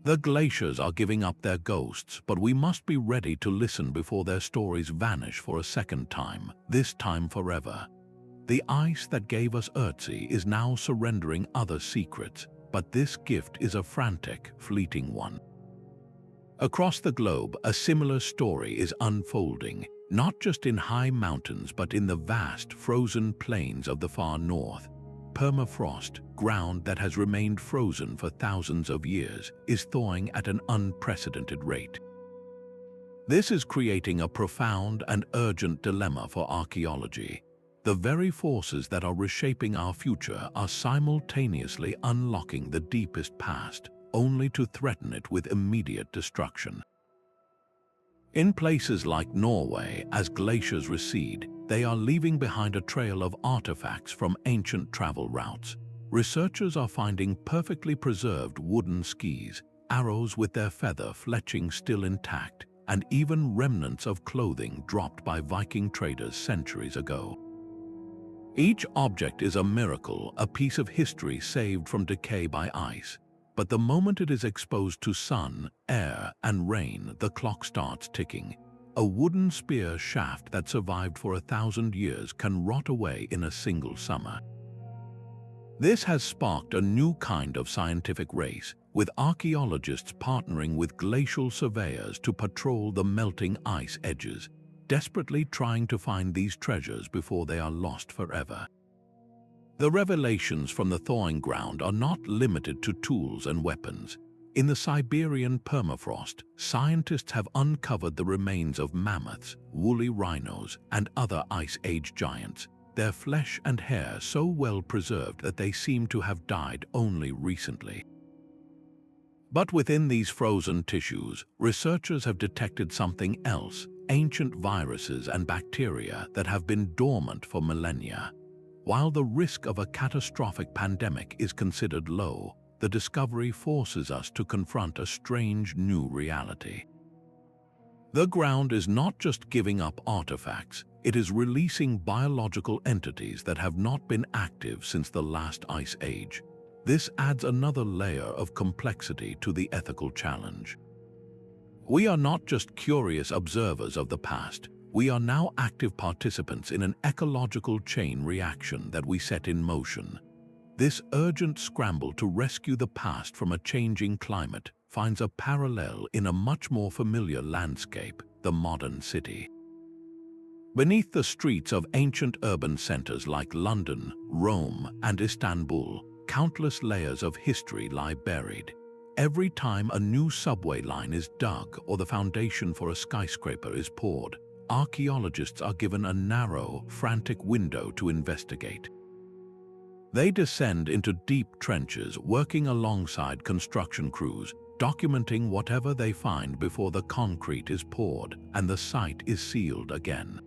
The glaciers are giving up their ghosts, but we must be ready to listen before their stories vanish for a second time, this time forever. The ice that gave us Ötzi is now surrendering other secrets, but this gift is a frantic, fleeting one. Across the globe, a similar story is unfolding, not just in high mountains but in the vast, frozen plains of the far north. Permafrost, ground that has remained frozen for thousands of years, is thawing at an unprecedented rate. This is creating a profound and urgent dilemma for archaeology. The very forces that are reshaping our future are simultaneously unlocking the deepest past, only to threaten it with immediate destruction. In places like Norway, as glaciers recede, they are leaving behind a trail of artifacts from ancient travel routes. Researchers are finding perfectly preserved wooden skis, arrows with their feather fletching still intact, and even remnants of clothing dropped by Viking traders centuries ago. Each object is a miracle, a piece of history saved from decay by ice. But the moment it is exposed to sun, air, and rain, the clock starts ticking. A wooden spear shaft that survived for 1,000 years can rot away in a single summer. This has sparked a new kind of scientific race, with archaeologists partnering with glacial surveyors to patrol the melting ice edges, desperately trying to find these treasures before they are lost forever. The revelations from the thawing ground are not limited to tools and weapons. In the Siberian permafrost, scientists have uncovered the remains of mammoths, woolly rhinos, and other Ice Age giants, their flesh and hair so well preserved that they seem to have died only recently. But within these frozen tissues, researchers have detected something else: ancient viruses and bacteria that have been dormant for millennia. While the risk of a catastrophic pandemic is considered low, the discovery forces us to confront a strange new reality. The ground is not just giving up artifacts, it is releasing biological entities that have not been active since the last ice age. This adds another layer of complexity to the ethical challenge. We are not just curious observers of the past, we are now active participants in an ecological chain reaction that we set in motion. This urgent scramble to rescue the past from a changing climate finds a parallel in a much more familiar landscape: the modern city. Beneath the streets of ancient urban centers like London, Rome, and Istanbul, countless layers of history lie buried. Every time a new subway line is dug or the foundation for a skyscraper is poured, archaeologists are given a narrow, frantic window to investigate. They descend into deep trenches, working alongside construction crews, documenting whatever they find before the concrete is poured and the site is sealed again.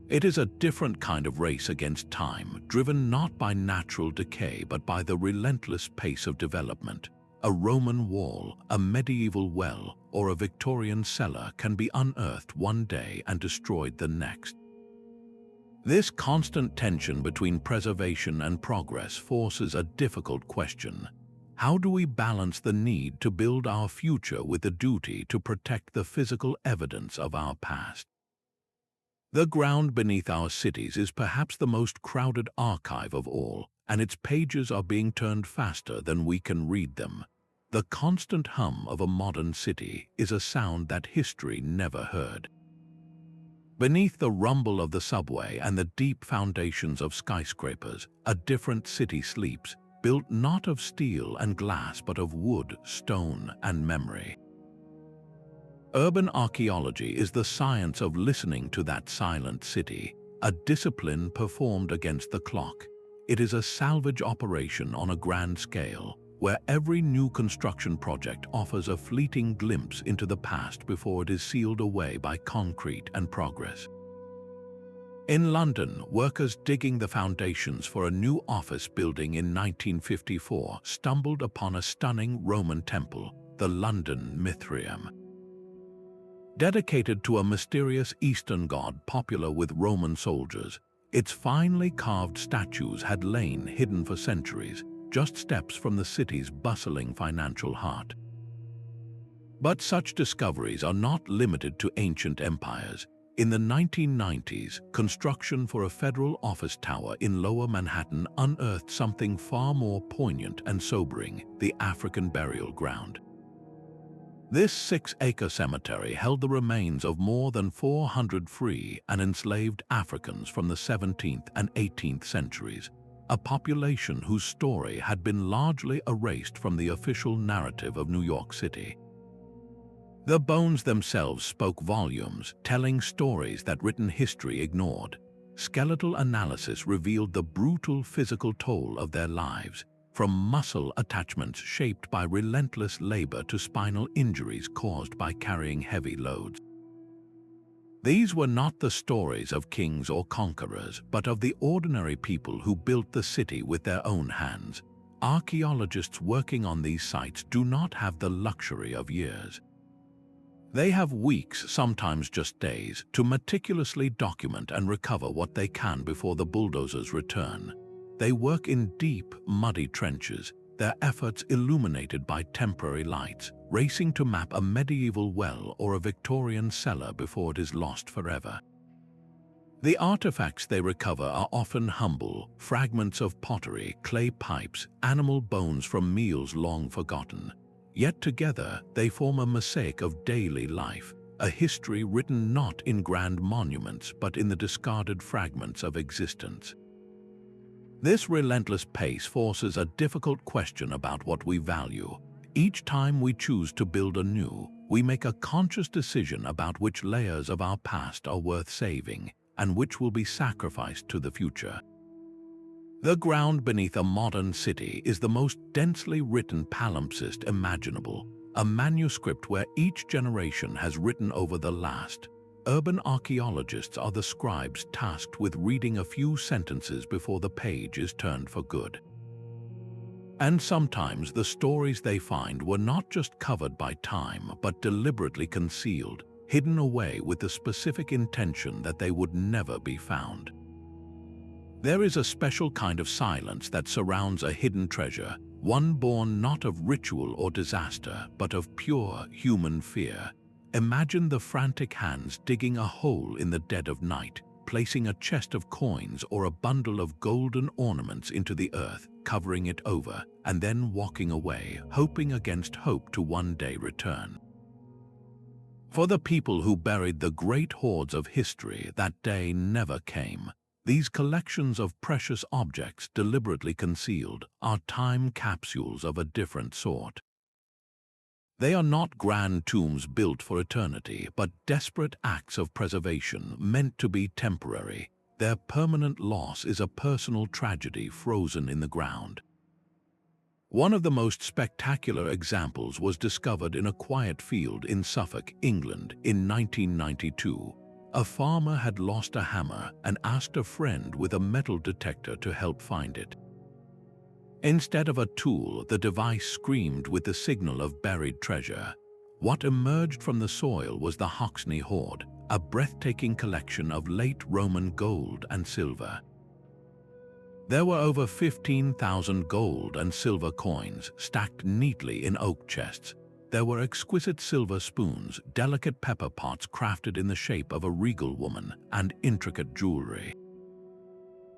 It is a different kind of race against time, driven not by natural decay but by the relentless pace of development. A Roman wall, a medieval well, or a Victorian cellar can be unearthed one day and destroyed the next. This constant tension between preservation and progress forces a difficult question. How do we balance the need to build our future with the duty to protect the physical evidence of our past? The ground beneath our cities is perhaps the most crowded archive of all, and its pages are being turned faster than we can read them. The constant hum of a modern city is a sound that history never heard. Beneath the rumble of the subway and the deep foundations of skyscrapers, a different city sleeps, built not of steel and glass but of wood, stone, and memory. Urban archaeology is the science of listening to that silent city, a discipline performed against the clock. It is a salvage operation on a grand scale, where every new construction project offers a fleeting glimpse into the past before it is sealed away by concrete and progress. In London, workers digging the foundations for a new office building in 1954 stumbled upon a stunning Roman temple, the London Mithraeum. Dedicated to a mysterious Eastern god popular with Roman soldiers, its finely carved statues had lain hidden for centuries, just steps from the city's bustling financial heart. But such discoveries are not limited to ancient empires. In the 1990s, construction for a federal office tower in Lower Manhattan unearthed something far more poignant and sobering: the African burial ground. This 6-acre cemetery held the remains of more than 400 free and enslaved Africans from the 17th and 18th centuries, a population whose story had been largely erased from the official narrative of New York City. The bones themselves spoke volumes, telling stories that written history ignored. Skeletal analysis revealed the brutal physical toll of their lives, from muscle attachments shaped by relentless labor to spinal injuries caused by carrying heavy loads. These were not the stories of kings or conquerors, but of the ordinary people who built the city with their own hands. Archaeologists working on these sites do not have the luxury of years. They have weeks, sometimes just days, to meticulously document and recover what they can before the bulldozers return. They work in deep, muddy trenches, their efforts illuminated by temporary lights, racing to map a medieval well or a Victorian cellar before it is lost forever. The artifacts they recover are often humble: fragments of pottery, clay pipes, animal bones from meals long forgotten. Yet together they form a mosaic of daily life, a history written not in grand monuments but in the discarded fragments of existence. This relentless pace forces a difficult question about what we value. Each time we choose to build anew, we make a conscious decision about which layers of our past are worth saving and which will be sacrificed to the future. The ground beneath a modern city is the most densely written palimpsest imaginable, a manuscript where each generation has written over the last. Urban archaeologists are the scribes tasked with reading a few sentences before the page is turned for good. And sometimes the stories they find were not just covered by time, but deliberately concealed, hidden away with the specific intention that they would never be found. There is a special kind of silence that surrounds a hidden treasure, one born not of ritual or disaster, but of pure human fear. Imagine the frantic hands digging a hole in the dead of night, placing a chest of coins or a bundle of golden ornaments into the earth, covering it over, and then walking away, hoping against hope to one day return. For the people who buried the great hoards of history, that day never came. These collections of precious objects deliberately concealed are time capsules of a different sort. They are not grand tombs built for eternity, but desperate acts of preservation meant to be temporary. Their permanent loss is a personal tragedy frozen in the ground. One of the most spectacular examples was discovered in a quiet field in Suffolk, England, in 1992. A farmer had lost a hammer and asked a friend with a metal detector to help find it. Instead of a tool, the device screamed with the signal of buried treasure. What emerged from the soil was the Hoxne hoard, a breathtaking collection of late Roman gold and silver. There were over 15,000 gold and silver coins stacked neatly in oak chests. There were exquisite silver spoons, delicate pepper pots crafted in the shape of a regal woman, and intricate jewelry.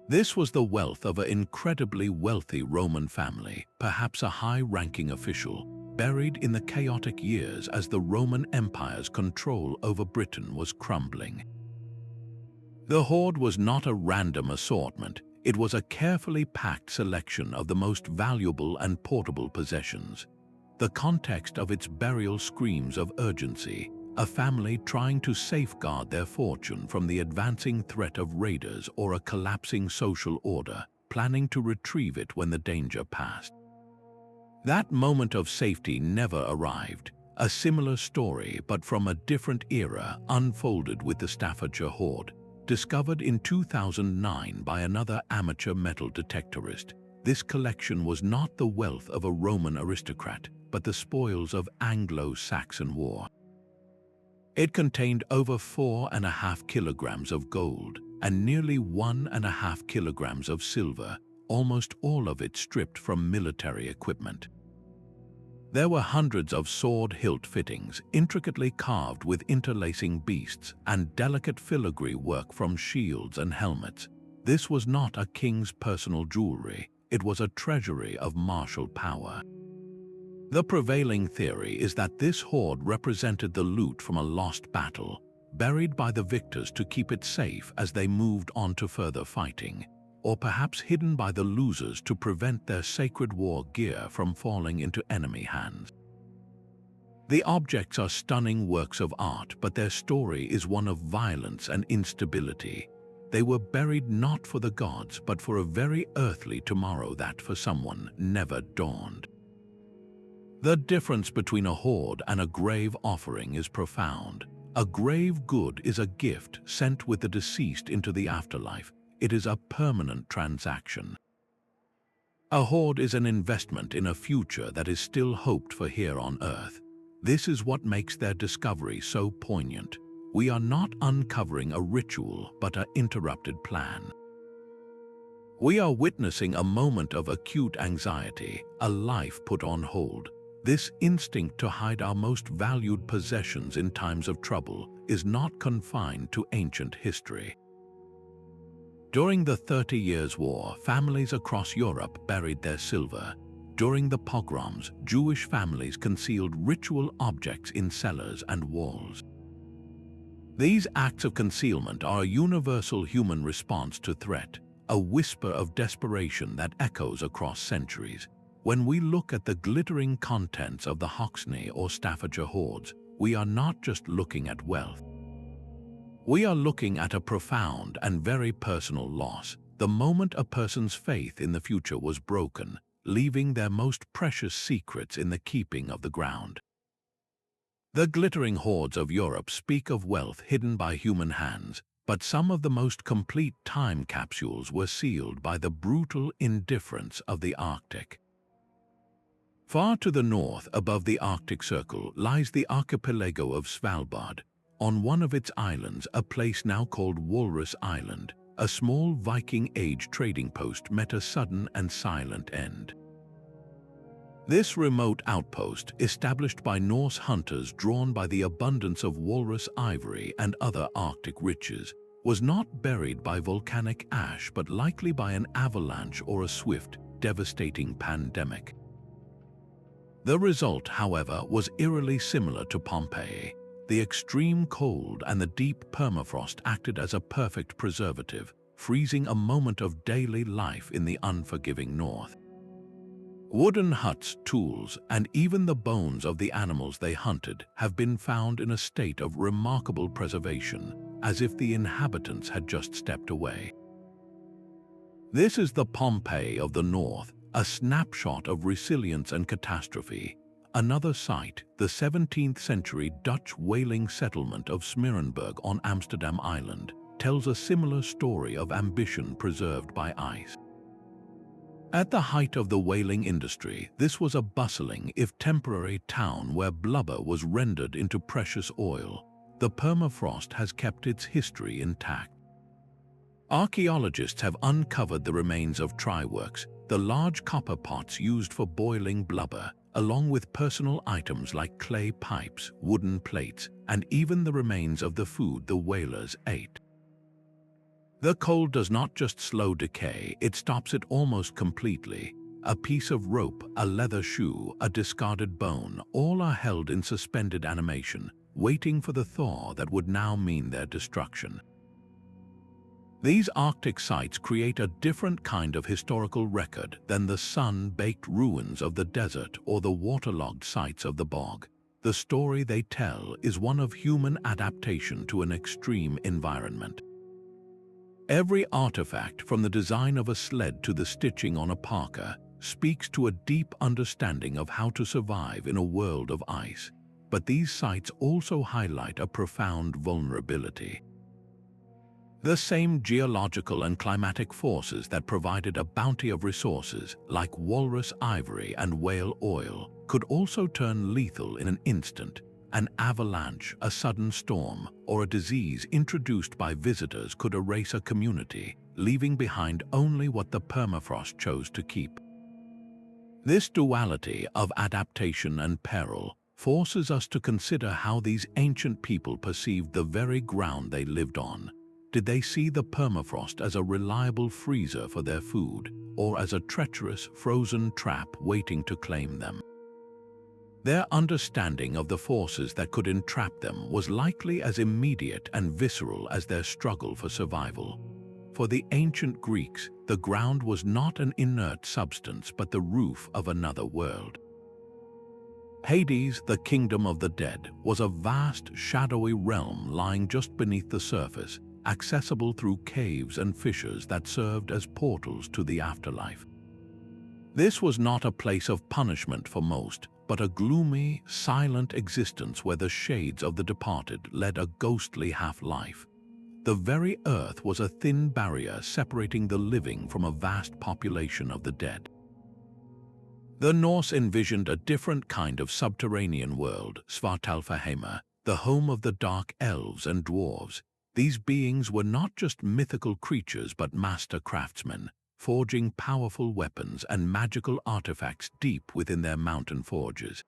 This was the wealth of an incredibly wealthy Roman family, perhaps a high-ranking official, buried in the chaotic years as the Roman Empire's control over Britain was crumbling. The hoard was not a random assortment. It was a carefully packed selection of the most valuable and portable possessions. The context of its burial screams of urgency, a family trying to safeguard their fortune from the advancing threat of raiders or a collapsing social order, planning to retrieve it when the danger passed. That moment of safety never arrived. A similar story, but from a different era, unfolded with the Staffordshire hoard, discovered in 2009 by another amateur metal detectorist. This collection was not the wealth of a Roman aristocrat, but the spoils of Anglo-Saxon war. It contained over 4.5 kilograms of gold and nearly 1.5 kilograms of silver, almost all of it stripped from military equipment. There were hundreds of sword hilt fittings, intricately carved with interlacing beasts, and delicate filigree work from shields and helmets. This was not a king's personal jewelry, it was a treasury of martial power. The prevailing theory is that this hoard represented the loot from a lost battle, buried by the victors to keep it safe as they moved on to further fighting, or perhaps hidden by the losers to prevent their sacred war gear from falling into enemy hands. The objects are stunning works of art, but their story is one of violence and instability. They were buried not for the gods, but for a very earthly tomorrow that, for someone, never dawned. The difference between a hoard and a grave offering is profound. A grave good is a gift sent with the deceased into the afterlife. It is a permanent transaction. A hoard is an investment in a future that is still hoped for here on Earth. This is what makes their discovery so poignant. We are not uncovering a ritual, but an interrupted plan. We are witnessing a moment of acute anxiety, a life put on hold. This instinct to hide our most valued possessions in times of trouble is not confined to ancient history. During the 30 Years' War, families across Europe buried their silver. During the pogroms, Jewish families concealed ritual objects in cellars and walls. These acts of concealment are a universal human response to threat, a whisper of desperation that echoes across centuries. When we look at the glittering contents of the Hoxne or Staffordshire hoards, we are not just looking at wealth. We are looking at a profound and very personal loss, the moment a person's faith in the future was broken, leaving their most precious secrets in the keeping of the ground. The glittering hoards of Europe speak of wealth hidden by human hands, but some of the most complete time capsules were sealed by the brutal indifference of the Arctic. Far to the north, above the Arctic Circle, lies the archipelago of Svalbard. On one of its islands, a place now called Walrus Island, a small Viking-age trading post met a sudden and silent end. This remote outpost, established by Norse hunters drawn by the abundance of walrus ivory and other Arctic riches, was not buried by volcanic ash but likely by an avalanche or a swift, devastating pandemic. The result, however, was eerily similar to Pompeii. The extreme cold and the deep permafrost acted as a perfect preservative, freezing a moment of daily life in the unforgiving north. Wooden huts, tools, and even the bones of the animals they hunted have been found in a state of remarkable preservation, as if the inhabitants had just stepped away. This is the Pompeii of the north, a snapshot of resilience and catastrophe. Another site, the 17th-century Dutch whaling settlement of Smeerenburg on Amsterdam Island, tells a similar story of ambition preserved by ice. At the height of the whaling industry, this was a bustling, if temporary, town where blubber was rendered into precious oil. The permafrost has kept its history intact. Archaeologists have uncovered the remains of tryworks, the large copper pots used for boiling blubber, along with personal items like clay pipes, wooden plates, and even the remains of the food the whalers ate. The cold does not just slow decay, it stops it almost completely. A piece of rope, a leather shoe, a discarded bone, all are held in suspended animation, waiting for the thaw that would now mean their destruction. These Arctic sites create a different kind of historical record than the sun-baked ruins of the desert or the waterlogged sites of the bog. The story they tell is one of human adaptation to an extreme environment. Every artifact, from the design of a sled to the stitching on a parka, speaks to a deep understanding of how to survive in a world of ice. But these sites also highlight a profound vulnerability. The same geological and climatic forces that provided a bounty of resources, like walrus ivory and whale oil, could also turn lethal in an instant. An avalanche, a sudden storm, or a disease introduced by visitors could erase a community, leaving behind only what the permafrost chose to keep. This duality of adaptation and peril forces us to consider how these ancient people perceived the very ground they lived on. Did they see the permafrost as a reliable freezer for their food, or as a treacherous, frozen trap waiting to claim them? Their understanding of the forces that could entrap them was likely as immediate and visceral as their struggle for survival. For the ancient Greeks, the ground was not an inert substance but the roof of another world. Hades, the kingdom of the dead, was a vast, shadowy realm lying just beneath the surface, accessible through caves and fissures that served as portals to the afterlife. This was not a place of punishment for most, but a gloomy, silent existence where the shades of the departed led a ghostly half-life. The very earth was a thin barrier separating the living from a vast population of the dead. The Norse envisioned a different kind of subterranean world, Svartalfheimr, the home of the dark elves and dwarves. These beings were not just mythical creatures but master craftsmen, forging powerful weapons and magical artifacts deep within their mountain forges.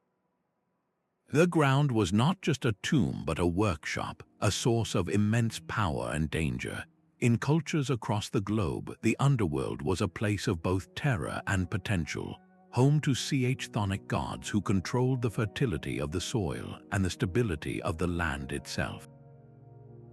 The ground was not just a tomb but a workshop, a source of immense power and danger. In cultures across the globe, the underworld was a place of both terror and potential, home to chthonic gods who controlled the fertility of the soil and the stability of the land itself.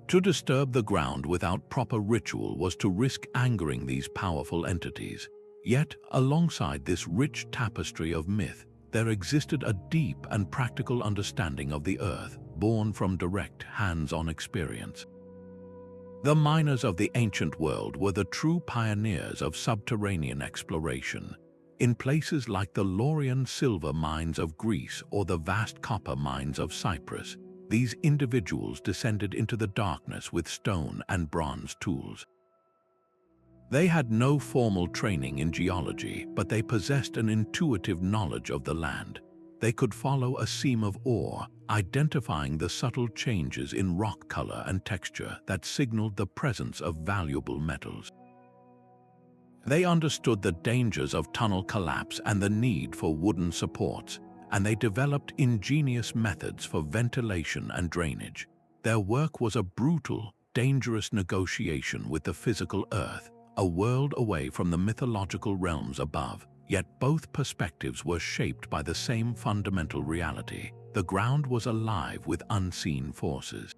To disturb the ground without proper ritual was to risk angering these powerful entities. Yet, alongside this rich tapestry of myth, there existed a deep and practical understanding of the earth, born from direct, hands-on experience. The miners of the ancient world were the true pioneers of subterranean exploration. In places like the Laurian silver mines of Greece or the vast copper mines of Cyprus, these individuals descended into the darkness with stone and bronze tools. They had no formal training in geology, but they possessed an intuitive knowledge of the land. They could follow a seam of ore, identifying the subtle changes in rock color and texture that signaled the presence of valuable metals. They understood the dangers of tunnel collapse and the need for wooden supports, and they developed ingenious methods for ventilation and drainage. Their work was a brutal, dangerous negotiation with the physical earth, a world away from the mythological realms above. Yet both perspectives were shaped by the same fundamental reality. The ground was alive with unseen forces.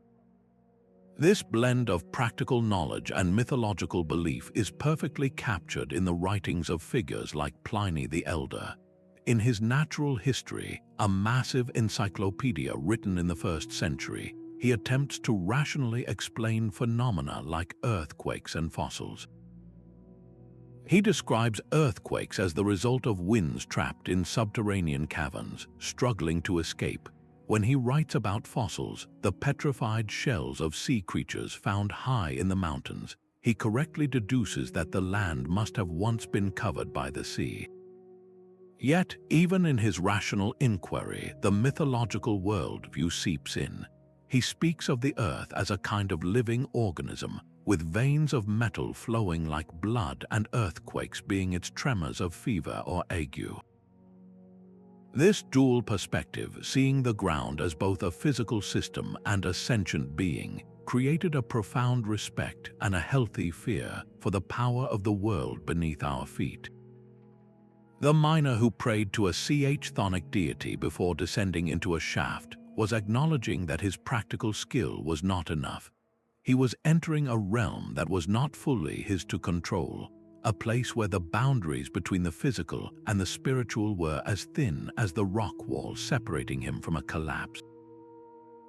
This blend of practical knowledge and mythological belief is perfectly captured in the writings of figures like Pliny the Elder. In his Natural History, a massive encyclopedia written in the 1st century, he attempts to rationally explain phenomena like earthquakes and fossils. He describes earthquakes as the result of winds trapped in subterranean caverns, struggling to escape. When he writes about fossils, the petrified shells of sea creatures found high in the mountains, he correctly deduces that the land must have once been covered by the sea. Yet, even in his rational inquiry, the mythological worldview seeps in. He speaks of the earth as a kind of living organism, with veins of metal flowing like blood and earthquakes being its tremors of fever or ague. This dual perspective, seeing the ground as both a physical system and a sentient being, created a profound respect and a healthy fear for the power of the world beneath our feet. The miner who prayed to a chthonic deity before descending into a shaft was acknowledging that his practical skill was not enough. He was entering a realm that was not fully his to control, a place where the boundaries between the physical and the spiritual were as thin as the rock wall separating him from a collapse.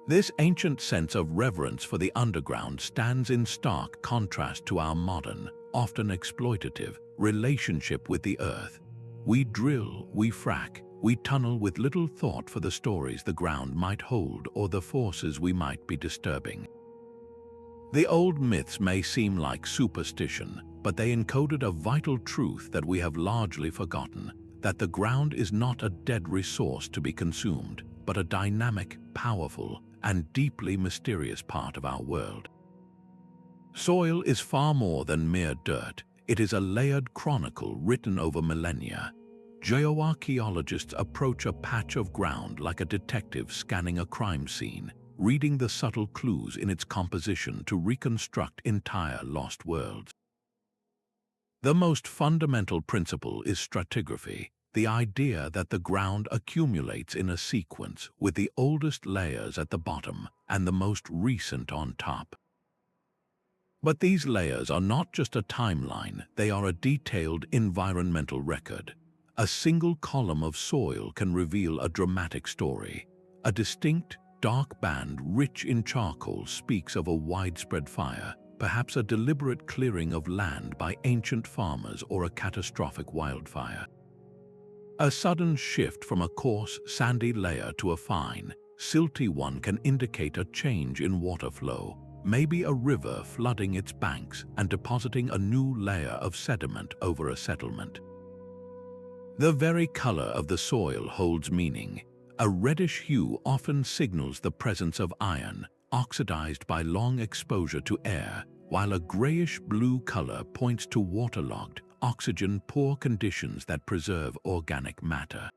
This ancient sense of reverence for the underground stands in stark contrast to our modern, often exploitative, relationship with the earth. We drill, we frack, we tunnel with little thought for the stories the ground might hold or the forces we might be disturbing. The old myths may seem like superstition, but they encoded a vital truth that we have largely forgotten, that the ground is not a dead resource to be consumed, but a dynamic, powerful, and deeply mysterious part of our world. Soil is far more than mere dirt. It is a layered chronicle written over millennia. Geoarchaeologists approach a patch of ground like a detective scanning a crime scene, reading the subtle clues in its composition to reconstruct entire lost worlds. The most fundamental principle is stratigraphy, the idea that the ground accumulates in a sequence with the oldest layers at the bottom and the most recent on top. But these layers are not just a timeline, they are a detailed environmental record. A single column of soil can reveal a dramatic story. A distinct, dark band rich in charcoal speaks of a widespread fire, perhaps a deliberate clearing of land by ancient farmers or a catastrophic wildfire. A sudden shift from a coarse, sandy layer to a fine, silty one can indicate a change in water flow, maybe a river flooding its banks and depositing a new layer of sediment over a settlement. The very color of the soil holds meaning. A reddish hue often signals the presence of iron, oxidized by long exposure to air, while a grayish-blue color points to waterlogged, oxygen-poor conditions that preserve organic matter.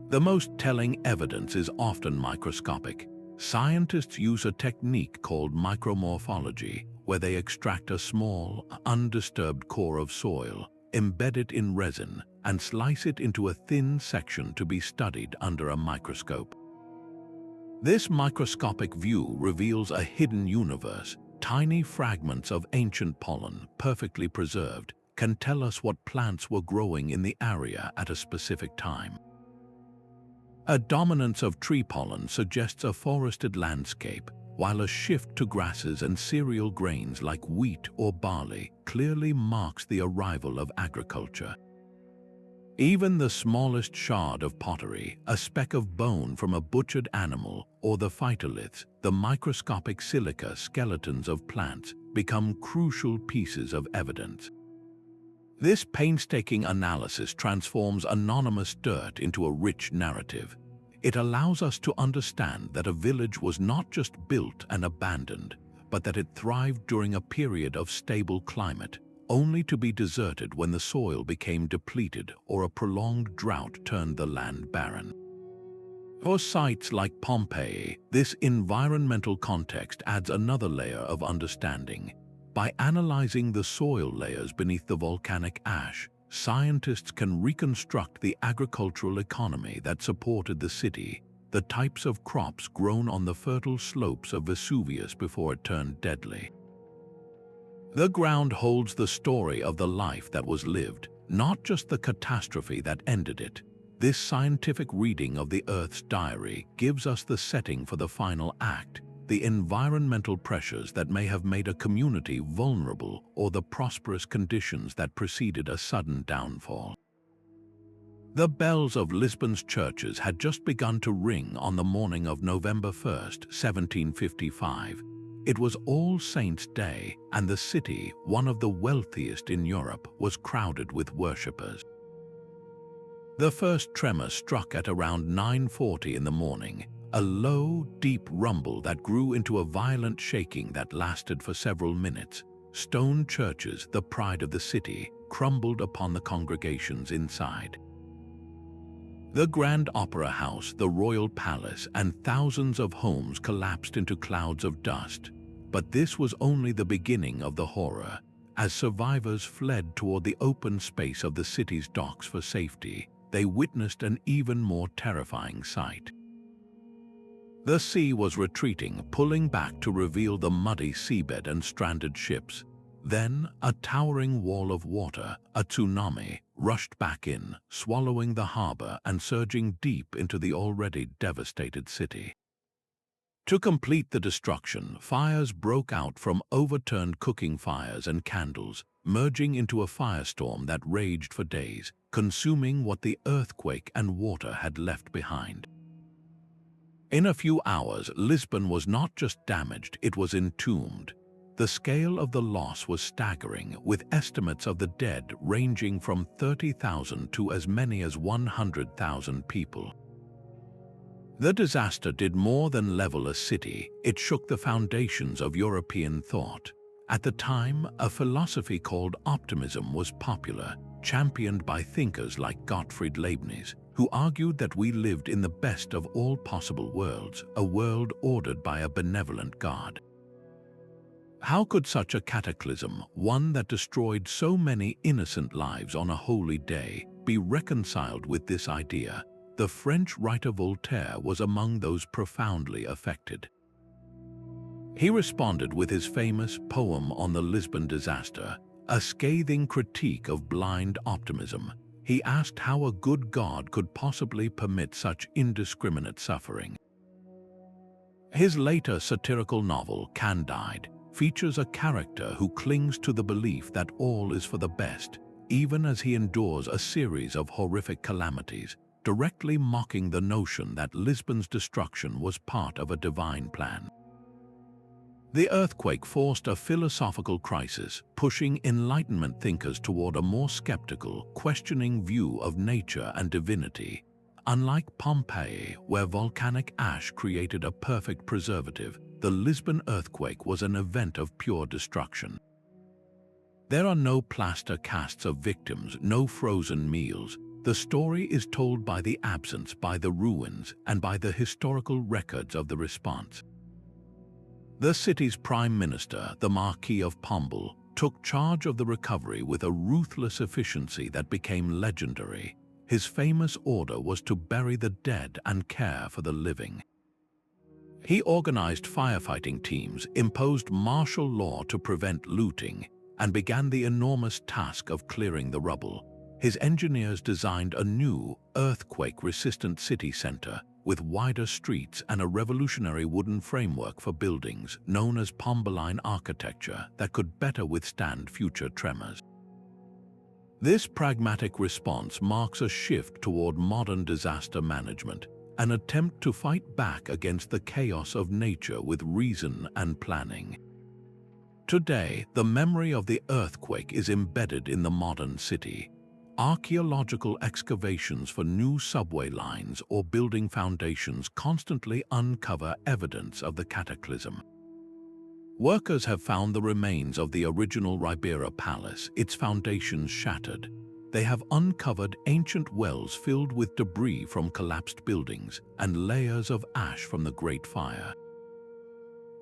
The most telling evidence is often microscopic. Scientists use a technique called micromorphology, where they extract a small, undisturbed core of soil, embed it in resin, and slice it into a thin section to be studied under a microscope. This microscopic view reveals a hidden universe. Tiny fragments of ancient pollen, perfectly preserved, can tell us what plants were growing in the area at a specific time. A dominance of tree pollen suggests a forested landscape, while a shift to grasses and cereal grains like wheat or barley clearly marks the arrival of agriculture. Even the smallest shard of pottery, a speck of bone from a butchered animal, or the phytoliths, the microscopic silica skeletons of plants, become crucial pieces of evidence. This painstaking analysis transforms anonymous dirt into a rich narrative. It allows us to understand that a village was not just built and abandoned, but that it thrived during a period of stable climate, only to be deserted when the soil became depleted or a prolonged drought turned the land barren. For sites like Pompeii, this environmental context adds another layer of understanding. By analyzing the soil layers beneath the volcanic ash, scientists can reconstruct the agricultural economy that supported the city, the types of crops grown on the fertile slopes of Vesuvius before it turned deadly. The ground holds the story of the life that was lived, not just the catastrophe that ended it. This scientific reading of the Earth's diary gives us the setting for the final act, the environmental pressures that may have made a community vulnerable or the prosperous conditions that preceded a sudden downfall. The bells of Lisbon's churches had just begun to ring on the morning of November 1, 1755. It was All Saints' Day, and the city, one of the wealthiest in Europe, was crowded with worshippers. The first tremor struck at around 9:40 in the morning, a low, deep rumble that grew into a violent shaking that lasted for several minutes. Stone churches, the pride of the city, crumbled upon the congregations inside. The Grand Opera House, the Royal Palace, and thousands of homes collapsed into clouds of dust. But this was only the beginning of the horror. As survivors fled toward the open space of the city's docks for safety, they witnessed an even more terrifying sight. The sea was retreating, pulling back to reveal the muddy seabed and stranded ships. Then, a towering wall of water, a tsunami, rushed back in, swallowing the harbor and surging deep into the already devastated city. To complete the destruction, fires broke out from overturned cooking fires and candles, merging into a firestorm that raged for days, consuming what the earthquake and water had left behind. In a few hours, Lisbon was not just damaged, it was entombed. The scale of the loss was staggering, with estimates of the dead ranging from 30,000 to as many as 100,000 people. The disaster did more than level a city, it shook the foundations of European thought. At the time, a philosophy called optimism was popular, championed by thinkers like Gottfried Leibniz, who argued that we lived in the best of all possible worlds, a world ordered by a benevolent God. How could such a cataclysm, one that destroyed so many innocent lives on a holy day, be reconciled with this idea? The French writer Voltaire was among those profoundly affected. He responded with his famous poem on the Lisbon disaster, a scathing critique of blind optimism. He asked how a good God could possibly permit such indiscriminate suffering. His later satirical novel, Candide, features a character who clings to the belief that all is for the best, even as he endures a series of horrific calamities, directly mocking the notion that Lisbon's destruction was part of a divine plan. The earthquake forced a philosophical crisis, pushing Enlightenment thinkers toward a more skeptical, questioning view of nature and divinity. Unlike Pompeii, where volcanic ash created a perfect preservative, the Lisbon earthquake was an event of pure destruction. There are no plaster casts of victims, no frozen meals. The story is told by the absence, by the ruins, and by the historical records of the response. The city's prime minister, the Marquis of Pombal, took charge of the recovery with a ruthless efficiency that became legendary. His famous order was to bury the dead and care for the living. He organized firefighting teams, imposed martial law to prevent looting, and began the enormous task of clearing the rubble. His engineers designed a new, earthquake-resistant city center with wider streets and a revolutionary wooden framework for buildings known as Pombaline architecture that could better withstand future tremors. This pragmatic response marks a shift toward modern disaster management, an attempt to fight back against the chaos of nature with reason and planning. Today, the memory of the earthquake is embedded in the modern city. Archaeological excavations for new subway lines or building foundations constantly uncover evidence of the cataclysm. Workers have found the remains of the original Ribera Palace, its foundations shattered. They have uncovered ancient wells filled with debris from collapsed buildings and layers of ash from the Great Fire.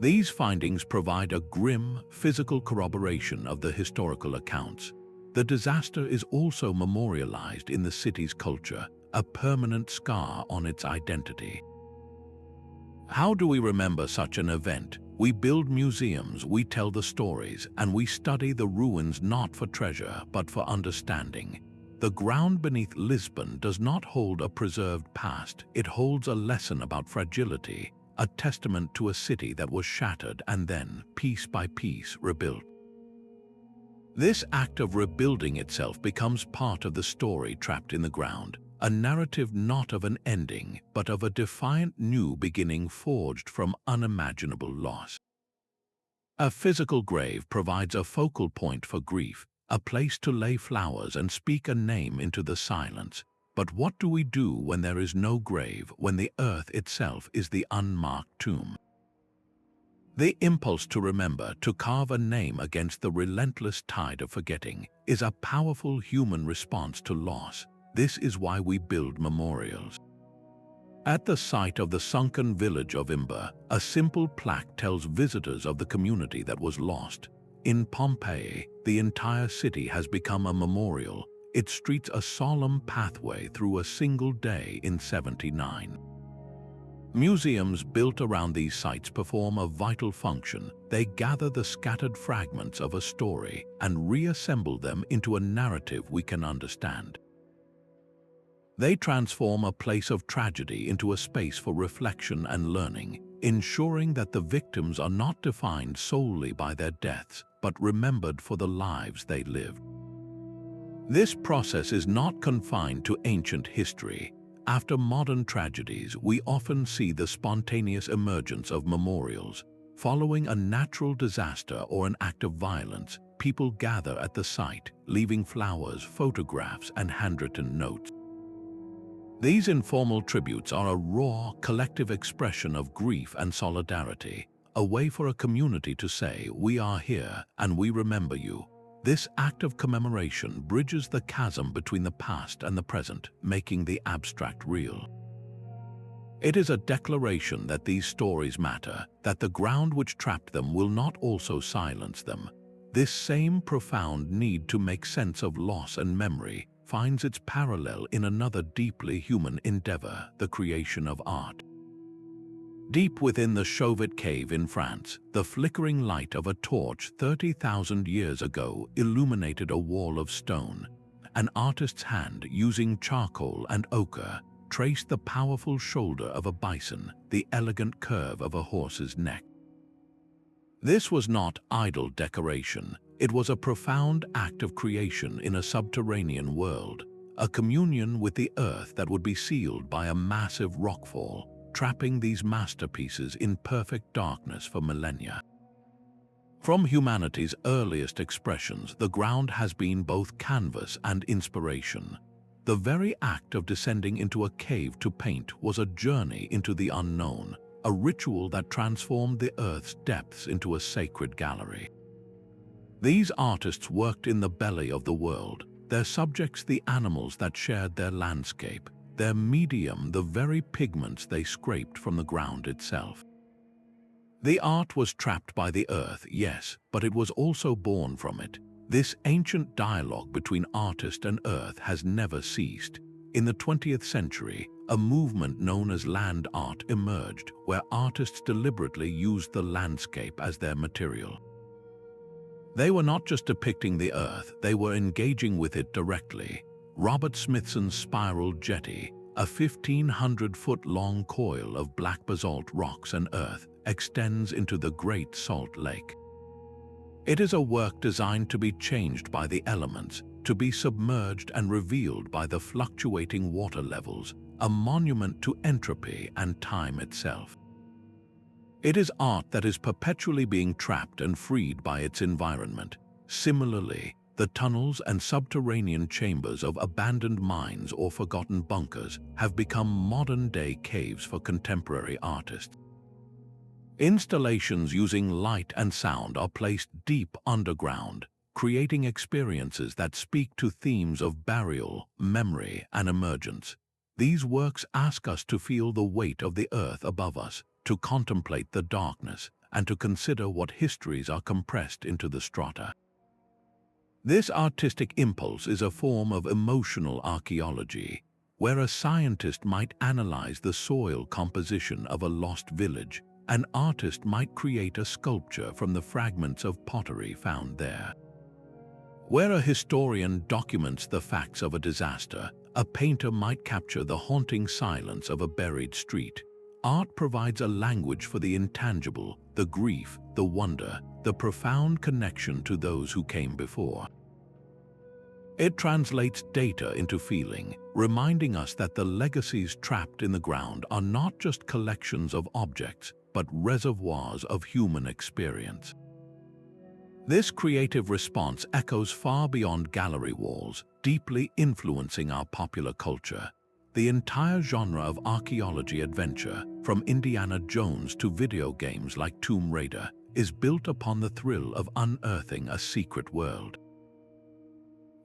These findings provide a grim, physical corroboration of the historical accounts. The disaster is also memorialized in the city's culture, a permanent scar on its identity. How do we remember such an event? We build museums, we tell the stories, and we study the ruins not for treasure, but for understanding. The ground beneath Lisbon does not hold a preserved past, it holds a lesson about fragility, a testament to a city that was shattered and then, piece by piece, rebuilt. This act of rebuilding itself becomes part of the story trapped in the ground, a narrative not of an ending, but of a defiant new beginning forged from unimaginable loss. A physical grave provides a focal point for grief, a place to lay flowers and speak a name into the silence. But what do we do when there is no grave, when the earth itself is the unmarked tomb? The impulse to remember, to carve a name against the relentless tide of forgetting, is a powerful human response to loss. This is why we build memorials. At the site of the sunken village of Imber, a simple plaque tells visitors of the community that was lost. In Pompeii, the entire city has become a memorial, its streets a solemn pathway through a single day in 79. Museums built around these sites perform a vital function. They gather the scattered fragments of a story and reassemble them into a narrative we can understand. They transform a place of tragedy into a space for reflection and learning, ensuring that the victims are not defined solely by their deaths, but remembered for the lives they lived. This process is not confined to ancient history. After modern tragedies, we often see the spontaneous emergence of memorials. Following a natural disaster or an act of violence, people gather at the site, leaving flowers, photographs, and handwritten notes. These informal tributes are a raw, collective expression of grief and solidarity, a way for a community to say, "We are here and we remember you." This act of commemoration bridges the chasm between the past and the present, making the abstract real. It is a declaration that these stories matter, that the ground which trapped them will not also silence them. This same profound need to make sense of loss and memory finds its parallel in another deeply human endeavor, the creation of art. Deep within the Chauvet cave in France, the flickering light of a torch 30,000 years ago illuminated a wall of stone. An artist's hand, using charcoal and ochre, traced the powerful shoulder of a bison, the elegant curve of a horse's neck. This was not idle decoration. It was a profound act of creation in a subterranean world, a communion with the earth that would be sealed by a massive rockfall, trapping these masterpieces in perfect darkness for millennia. From humanity's earliest expressions, the ground has been both canvas and inspiration. The very act of descending into a cave to paint was a journey into the unknown, a ritual that transformed the earth's depths into a sacred gallery. These artists worked in the belly of the world, their subjects the animals that shared their landscape, their medium the very pigments they scraped from the ground itself. The art was trapped by the earth, yes, but it was also born from it. This ancient dialogue between artist and earth has never ceased. In the 20th century, a movement known as land art emerged, where artists deliberately used the landscape as their material. They were not just depicting the earth, they were engaging with it directly. Robert Smithson's Spiral Jetty, a 1,500-foot-long coil of black basalt rocks and earth, extends into the Great Salt Lake. It is a work designed to be changed by the elements, to be submerged and revealed by the fluctuating water levels, a monument to entropy and time itself. It is art that is perpetually being trapped and freed by its environment. Similarly, the tunnels and subterranean chambers of abandoned mines or forgotten bunkers have become modern-day caves for contemporary artists. Installations using light and sound are placed deep underground, creating experiences that speak to themes of burial, memory, and emergence. These works ask us to feel the weight of the earth above us, to contemplate the darkness, and to consider what histories are compressed into the strata. This artistic impulse is a form of emotional archaeology, where a scientist might analyze the soil composition of a lost village. An artist might create a sculpture from the fragments of pottery found there. Where a historian documents the facts of a disaster, a painter might capture the haunting silence of a buried street. Art provides a language for the intangible, the grief, the wonder, the profound connection to those who came before. It translates data into feeling, reminding us that the legacies trapped in the ground are not just collections of objects, but reservoirs of human experience. This creative response echoes far beyond gallery walls, deeply influencing our popular culture. The entire genre of archaeology adventure, from Indiana Jones to video games like Tomb Raider, is built upon the thrill of unearthing a secret world.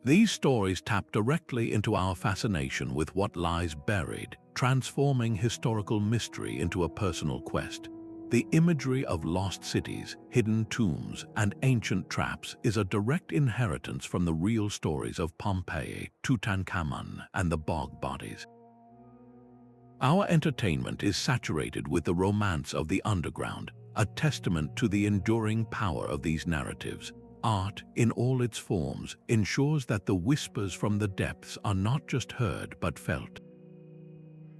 These stories tap directly into our fascination with what lies buried, transforming historical mystery into a personal quest. The imagery of lost cities, hidden tombs, and ancient traps is a direct inheritance from the real stories of Pompeii, Tutankhamun, and the Bog Bodies. Our entertainment is saturated with the romance of the underground, a testament to the enduring power of these narratives. Art, in all its forms, ensures that the whispers from the depths are not just heard but felt.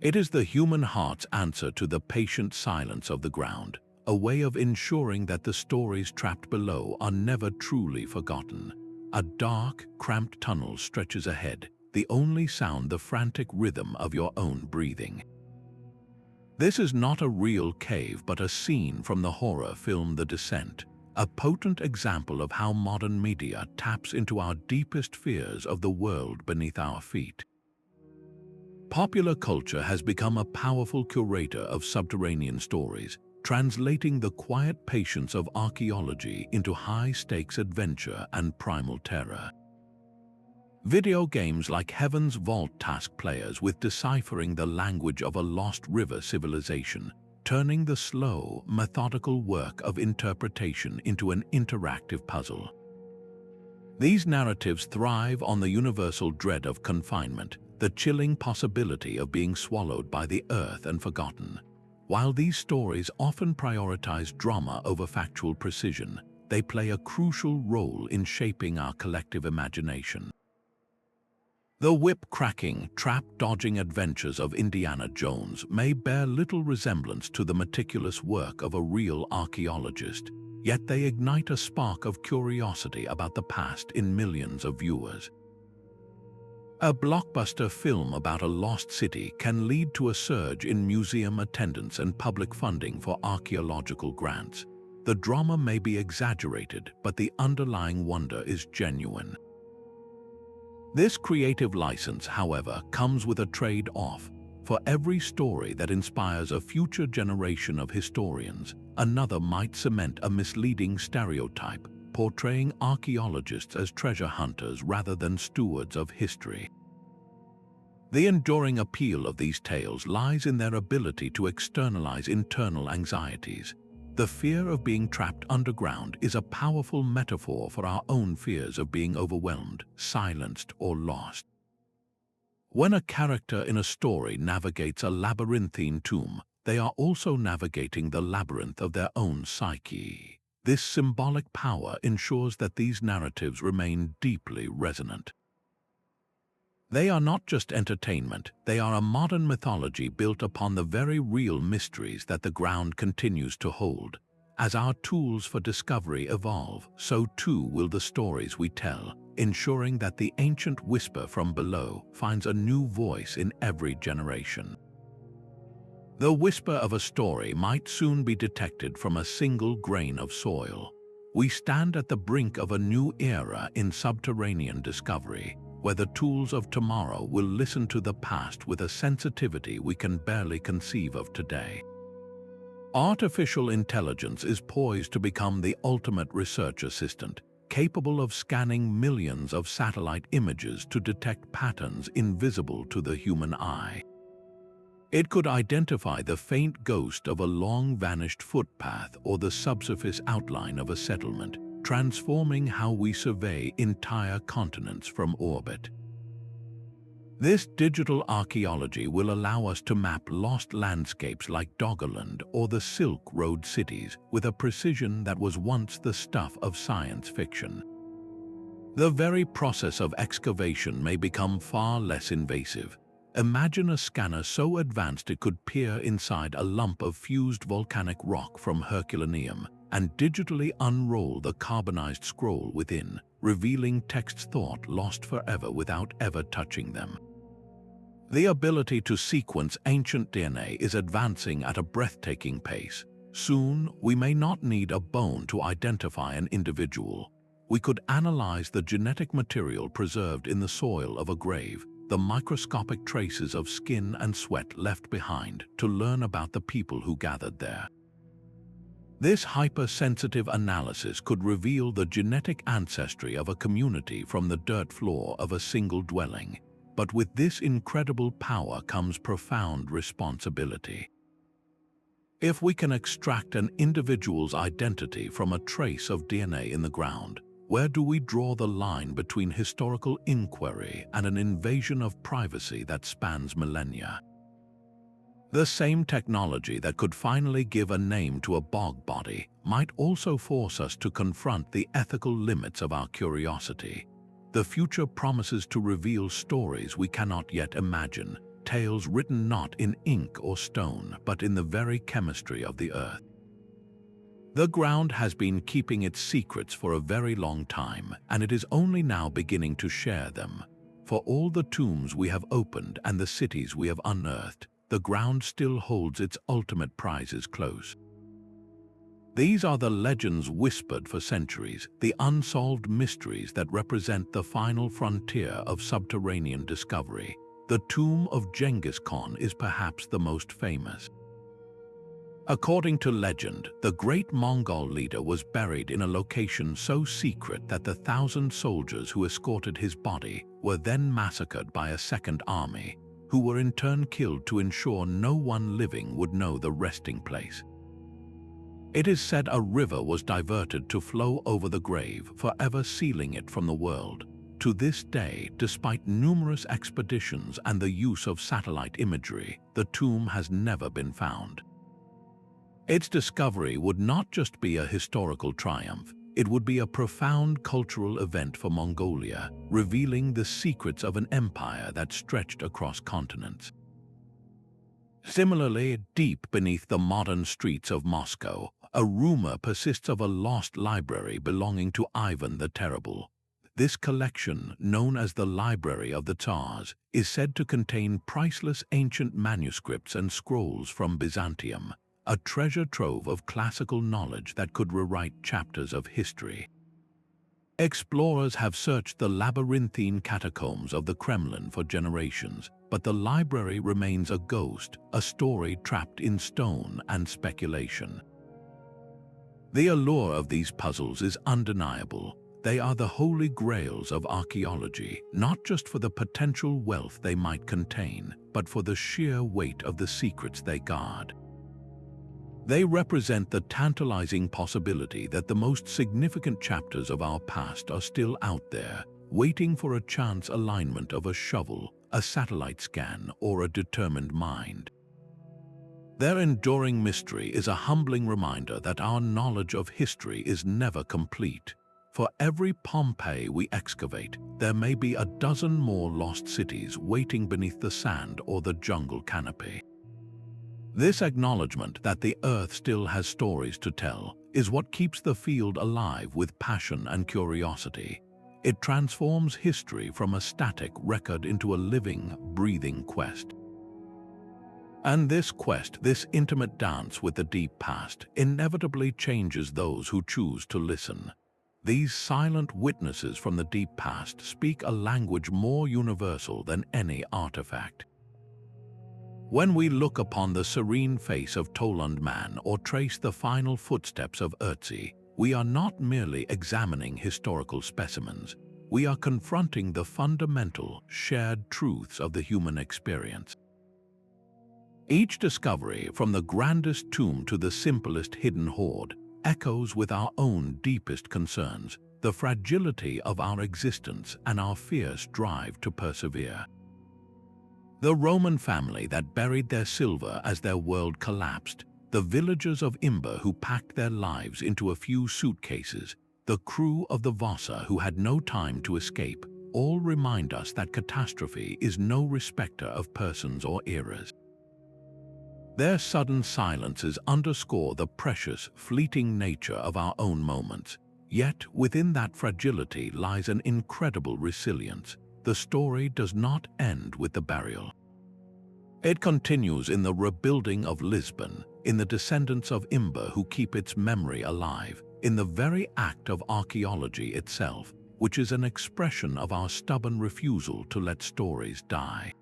It is the human heart's answer to the patient silence of the ground, a way of ensuring that the stories trapped below are never truly forgotten. A dark, cramped tunnel stretches ahead, the only sound the frantic rhythm of your own breathing. This is not a real cave but a scene from the horror film The Descent, a potent example of how modern media taps into our deepest fears of the world beneath our feet. Popular culture has become a powerful curator of subterranean stories, translating the quiet patience of archaeology into high-stakes adventure and primal terror. Video games like Heaven's Vault task players with deciphering the language of a lost river civilization, turning the slow, methodical work of interpretation into an interactive puzzle. These narratives thrive on the universal dread of confinement, the chilling possibility of being swallowed by the earth and forgotten. While these stories often prioritize drama over factual precision, they play a crucial role in shaping our collective imagination. The whip-cracking, trap-dodging adventures of Indiana Jones may bear little resemblance to the meticulous work of a real archaeologist, yet they ignite a spark of curiosity about the past in millions of viewers. A blockbuster film about a lost city can lead to a surge in museum attendance and public funding for archaeological grants. The drama may be exaggerated, but the underlying wonder is genuine. This creative license, however, comes with a trade-off. For every story that inspires a future generation of historians, another might cement a misleading stereotype, portraying archaeologists as treasure hunters rather than stewards of history. The enduring appeal of these tales lies in their ability to externalize internal anxieties. The fear of being trapped underground is a powerful metaphor for our own fears of being overwhelmed, silenced, or lost. When a character in a story navigates a labyrinthine tomb, they are also navigating the labyrinth of their own psyche. This symbolic power ensures that these narratives remain deeply resonant. They are not just entertainment, they are a modern mythology built upon the very real mysteries that the ground continues to hold. As our tools for discovery evolve, so too will the stories we tell, ensuring that the ancient whisper from below finds a new voice in every generation. The whisper of a story might soon be detected from a single grain of soil. We stand at the brink of a new era in subterranean discovery, where the tools of tomorrow will listen to the past with a sensitivity we can barely conceive of today. Artificial intelligence is poised to become the ultimate research assistant, capable of scanning millions of satellite images to detect patterns invisible to the human eye. It could identify the faint ghost of a long-vanished footpath or the subsurface outline of a settlement, transforming how we survey entire continents from orbit. This digital archaeology will allow us to map lost landscapes like Doggerland or the Silk Road cities with a precision that was once the stuff of science fiction. The very process of excavation may become far less invasive. Imagine a scanner so advanced it could peer inside a lump of fused volcanic rock from Herculaneum and digitally unroll the carbonized scroll within, revealing texts thought lost forever without ever touching them. The ability to sequence ancient DNA is advancing at a breathtaking pace. Soon, we may not need a bone to identify an individual. We could analyze the genetic material preserved in the soil of a grave, the microscopic traces of skin and sweat left behind to learn about the people who gathered there. This hypersensitive analysis could reveal the genetic ancestry of a community from the dirt floor of a single dwelling. But with this incredible power comes profound responsibility. If we can extract an individual's identity from a trace of DNA in the ground, where do we draw the line between historical inquiry and an invasion of privacy that spans millennia? The same technology that could finally give a name to a bog body might also force us to confront the ethical limits of our curiosity. The future promises to reveal stories we cannot yet imagine, tales written not in ink or stone, but in the very chemistry of the earth. The ground has been keeping its secrets for a very long time, and it is only now beginning to share them. For all the tombs we have opened and the cities we have unearthed, the ground still holds its ultimate prizes close. These are the legends whispered for centuries, the unsolved mysteries that represent the final frontier of subterranean discovery. The tomb of Genghis Khan is perhaps the most famous. According to legend, the great Mongol leader was buried in a location so secret that the 1,000 soldiers who escorted his body were then massacred by a second army, who were in turn killed to ensure no one living would know the resting place. It is said a river was diverted to flow over the grave, forever sealing it from the world. To this day, despite numerous expeditions and the use of satellite imagery, the tomb has never been found. Its discovery would not just be a historical triumph, it would be a profound cultural event for Mongolia, revealing the secrets of an empire that stretched across continents. Similarly, deep beneath the modern streets of Moscow, a rumor persists of a lost library belonging to Ivan the Terrible. This collection, known as the Library of the Tsars, is said to contain priceless ancient manuscripts and scrolls from Byzantium, a treasure trove of classical knowledge that could rewrite chapters of history. Explorers have searched the labyrinthine catacombs of the Kremlin for generations, but the library remains a ghost, a story trapped in stone and speculation. The allure of these puzzles is undeniable. They are the holy grails of archaeology, not just for the potential wealth they might contain, but for the sheer weight of the secrets they guard. They represent the tantalizing possibility that the most significant chapters of our past are still out there, waiting for a chance alignment of a shovel, a satellite scan, or a determined mind. Their enduring mystery is a humbling reminder that our knowledge of history is never complete. For every Pompeii we excavate, there may be a dozen more lost cities waiting beneath the sand or the jungle canopy. This acknowledgement that the earth still has stories to tell is what keeps the field alive with passion and curiosity. It transforms history from a static record into a living, breathing quest. And this quest, this intimate dance with the deep past, inevitably changes those who choose to listen. These silent witnesses from the deep past speak a language more universal than any artifact. When we look upon the serene face of Toland Man or trace the final footsteps of Ötzi, we are not merely examining historical specimens. We are confronting the fundamental, shared truths of the human experience. Each discovery, from the grandest tomb to the simplest hidden hoard, echoes with our own deepest concerns, the fragility of our existence and our fierce drive to persevere. The Roman family that buried their silver as their world collapsed, the villagers of Imber who packed their lives into a few suitcases, the crew of the Vasa who had no time to escape, all remind us that catastrophe is no respecter of persons or eras. Their sudden silences underscore the precious, fleeting nature of our own moments. Yet, within that fragility lies an incredible resilience. The story does not end with the burial. It continues in the rebuilding of Lisbon, in the descendants of Imber who keep its memory alive, in the very act of archaeology itself, which is an expression of our stubborn refusal to let stories die.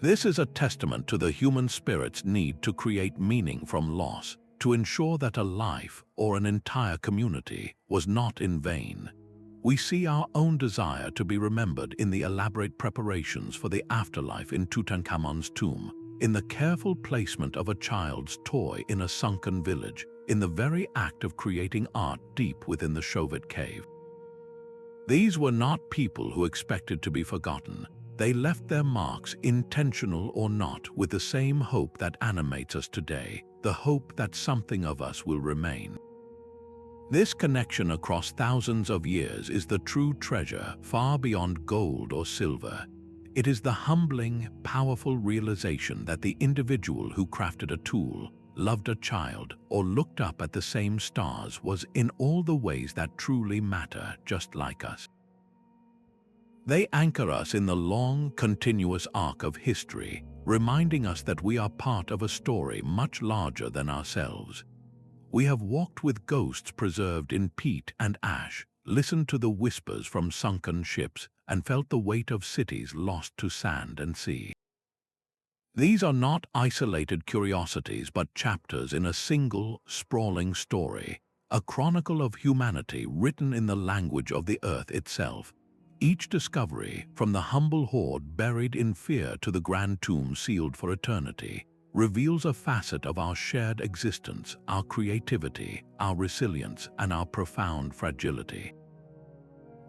This is a testament to the human spirit's need to create meaning from loss, to ensure that a life or an entire community was not in vain. We see our own desire to be remembered in the elaborate preparations for the afterlife in Tutankhamun's tomb, in the careful placement of a child's toy in a sunken village, in the very act of creating art deep within the Shovet cave. These were not people who expected to be forgotten. They left their marks, intentional or not, with the same hope that animates us today, the hope that something of us will remain. This connection across thousands of years is the true treasure, far beyond gold or silver. It is the humbling, powerful realization that the individual who crafted a tool, loved a child, or looked up at the same stars was in all the ways that truly matter, just like us. They anchor us in the long, continuous arc of history, reminding us that we are part of a story much larger than ourselves. We have walked with ghosts preserved in peat and ash, listened to the whispers from sunken ships, and felt the weight of cities lost to sand and sea. These are not isolated curiosities but chapters in a single, sprawling story, a chronicle of humanity written in the language of the earth itself. Each discovery, from the humble hoard buried in fear to the grand tomb sealed for eternity, reveals a facet of our shared existence, our creativity, our resilience, and our profound fragility.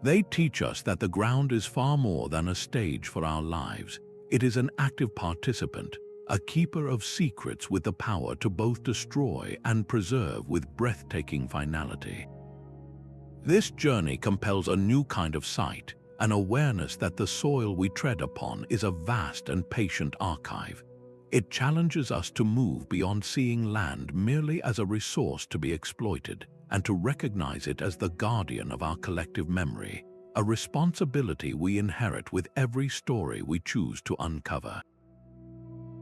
They teach us that the ground is far more than a stage for our lives. It is an active participant, a keeper of secrets with the power to both destroy and preserve with breathtaking finality. This journey compels a new kind of sight, an awareness that the soil we tread upon is a vast and patient archive. It challenges us to move beyond seeing land merely as a resource to be exploited, and to recognize it as the guardian of our collective memory, a responsibility we inherit with every story we choose to uncover.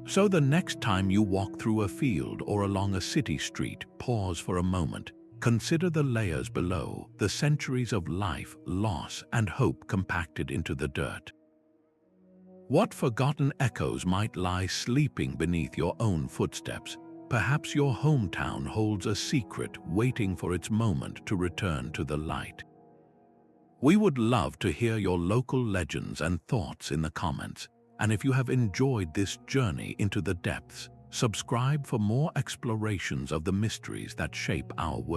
So the next time you walk through a field or along a city street, pause for a moment. Consider the layers below, the centuries of life, loss, and hope compacted into the dirt. What forgotten echoes might lie sleeping beneath your own footsteps? Perhaps your hometown holds a secret waiting for its moment to return to the light. We would love to hear your local legends and thoughts in the comments. And if you have enjoyed this journey into the depths, subscribe for more explorations of the mysteries that shape our world.